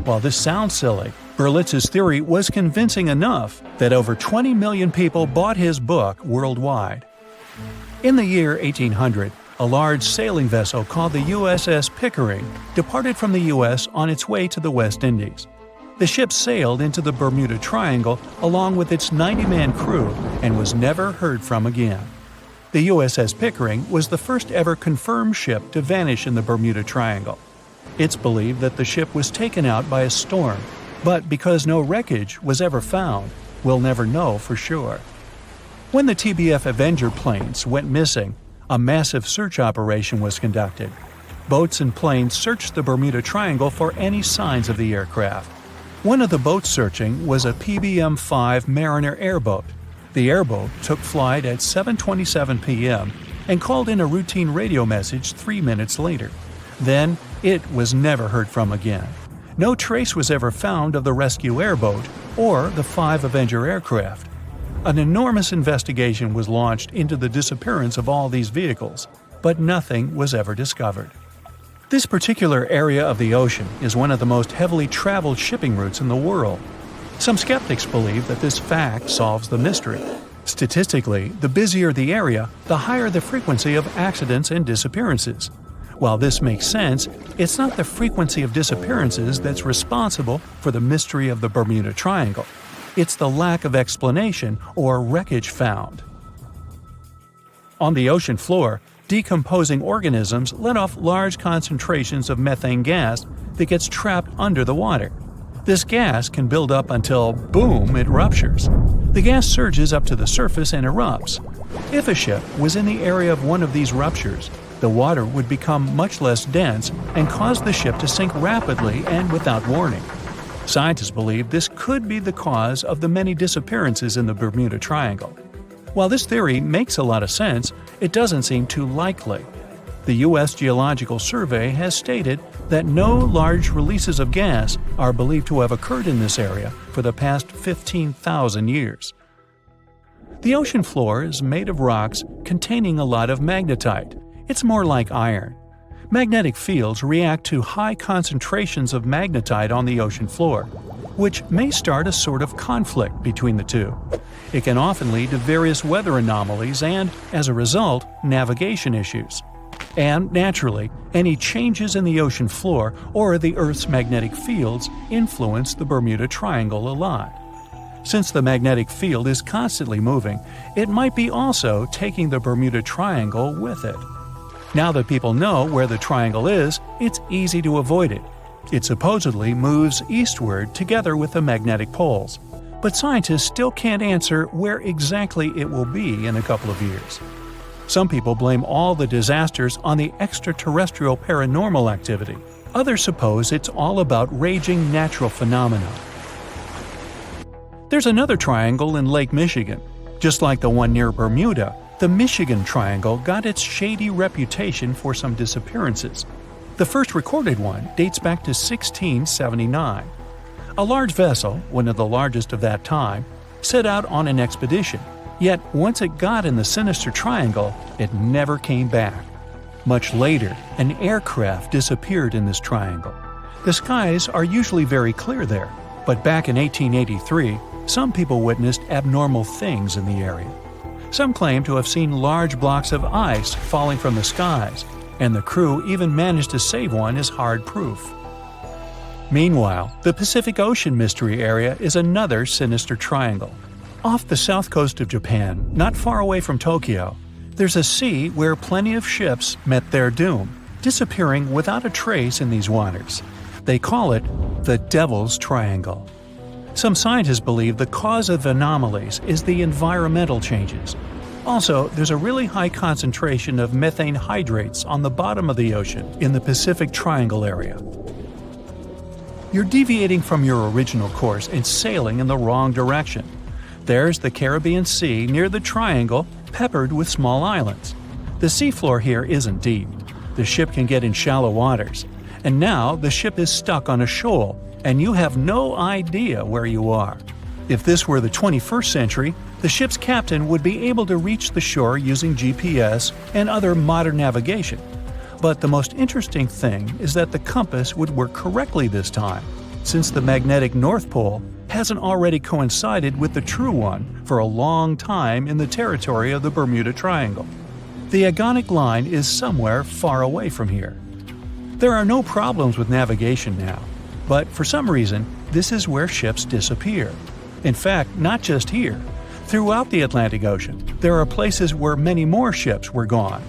While this sounds silly, Berlitz's theory was convincing enough that over 20 million people bought his book worldwide. In the year 1800, a large sailing vessel called the USS Pickering departed from the U.S. on its way to the West Indies. The ship sailed into the Bermuda Triangle along with its 90-man crew and was never heard from again. The USS Pickering was the first ever confirmed ship to vanish in the Bermuda Triangle. It's believed that the ship was taken out by a storm, but because no wreckage was ever found, we'll never know for sure. When the TBF Avenger planes went missing, a massive search operation was conducted. Boats and planes searched the Bermuda Triangle for any signs of the aircraft. One of the boats searching was a PBM-5 Mariner airboat. The airboat took flight at 7:27 p.m. and called in a routine radio message 3 minutes later. Then, it was never heard from again. No trace was ever found of the rescue airboat or the 5 Avenger aircraft. An enormous investigation was launched into the disappearance of all these vehicles, but nothing was ever discovered. This particular area of the ocean is one of the most heavily traveled shipping routes in the world. Some skeptics believe that this fact solves the mystery. Statistically, the busier the area, the higher the frequency of accidents and disappearances. While this makes sense, it's not the frequency of disappearances that's responsible for the mystery of the Bermuda Triangle. It's the lack of explanation or wreckage found. On the ocean floor, decomposing organisms let off large concentrations of methane gas that gets trapped under the water. This gas can build up until, boom, it ruptures. The gas surges up to the surface and erupts. If a ship was in the area of one of these ruptures, the water would become much less dense and cause the ship to sink rapidly and without warning. Scientists believe this could be the cause of the many disappearances in the Bermuda Triangle. While this theory makes a lot of sense, it doesn't seem too likely. The U.S. Geological Survey has stated that no large releases of gas are believed to have occurred in this area for the past 15,000 years. The ocean floor is made of rocks containing a lot of magnetite. It's more like iron. Magnetic fields react to high concentrations of magnetite on the ocean floor, which may start a sort of conflict between the two. It can often lead to various weather anomalies and, as a result, navigation issues. And, naturally, any changes in the ocean floor or the Earth's magnetic fields influence the Bermuda Triangle a lot. Since the magnetic field is constantly moving, it might be also taking the Bermuda Triangle with it. Now that people know where the triangle is, it's easy to avoid it. It supposedly moves eastward together with the magnetic poles. But scientists still can't answer where exactly it will be in a couple of years. Some people blame all the disasters on the extraterrestrial paranormal activity. Others suppose it's all about raging natural phenomena. There's another triangle in Lake Michigan. Just like the one near Bermuda, the Michigan Triangle got its shady reputation for some disappearances. The first recorded one dates back to 1679. A large vessel, one of the largest of that time, set out on an expedition. Yet once it got in the sinister triangle, it never came back. Much later, an aircraft disappeared in this triangle. The skies are usually very clear there, but back in 1883, some people witnessed abnormal things in the area. Some claim to have seen large blocks of ice falling from the skies, and the crew even managed to save one as hard proof. Meanwhile, the Pacific Ocean mystery area is another sinister triangle. Off the south coast of Japan, not far away from Tokyo, There's a sea where plenty of ships met their doom, disappearing without a trace in these waters. They call it the Devil's Triangle. Some scientists believe the cause of anomalies is the environmental changes. Also, there's a really high concentration of methane hydrates on the bottom of the ocean in the Pacific Triangle area. You're deviating from your original course and sailing in the wrong direction. There's the Caribbean Sea near the triangle, peppered with small islands. The seafloor here isn't deep. The ship can get in shallow waters. And now the ship is stuck on a shoal, and you have no idea where you are. If this were the 21st century, the ship's captain would be able to reach the shore using GPS and other modern navigation. But the most interesting thing is that the compass would work correctly this time, since the magnetic North Pole hasn't already coincided with the true one for a long time in the territory of the Bermuda Triangle. The agonic line is somewhere far away from here. There are no problems with navigation now, but for some reason, this is where ships disappear. In fact, not just here. Throughout the Atlantic Ocean, there are places where many more ships were gone.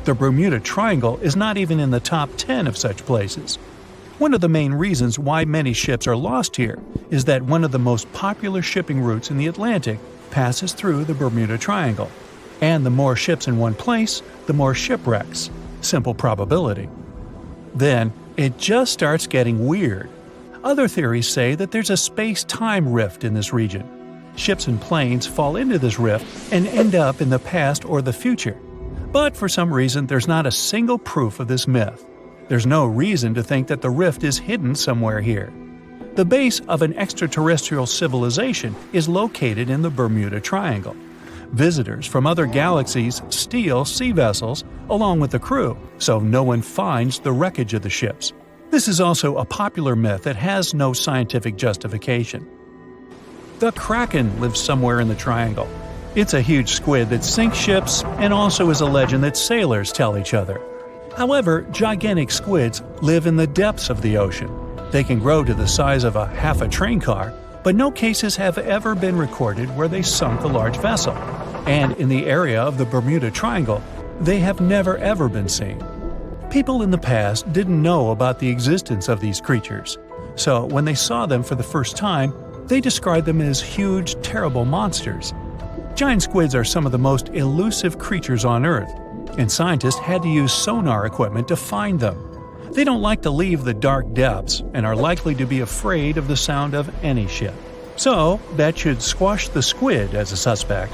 The Bermuda Triangle is not even in the top 10 of such places. One of the main reasons why many ships are lost here is that one of the most popular shipping routes in the Atlantic passes through the Bermuda Triangle. And the more ships in one place, the more shipwrecks. Simple probability. Then, it just starts getting weird. Other theories say that there's a space-time rift in this region. Ships and planes fall into this rift and end up in the past or the future. But for some reason, there's not a single proof of this myth. There's no reason to think that the rift is hidden somewhere here. The base of an extraterrestrial civilization is located in the Bermuda Triangle. Visitors from other galaxies steal sea vessels along with the crew, so no one finds the wreckage of the ships. This is also a popular myth that has no scientific justification. The Kraken lives somewhere in the triangle. It's a huge squid that sinks ships and also is a legend that sailors tell each other. However, gigantic squids live in the depths of the ocean. They can grow to the size of half a train car, but no cases have ever been recorded where they sunk a large vessel. And in the area of the Bermuda Triangle, they have never ever been seen. People in the past didn't know about the existence of these creatures, so when they saw them for the first time, they described them as huge, terrible monsters. Giant squids are some of the most elusive creatures on Earth, and scientists had to use sonar equipment to find them. They don't like to leave the dark depths and are likely to be afraid of the sound of any ship. So, that should squash the squid as a suspect.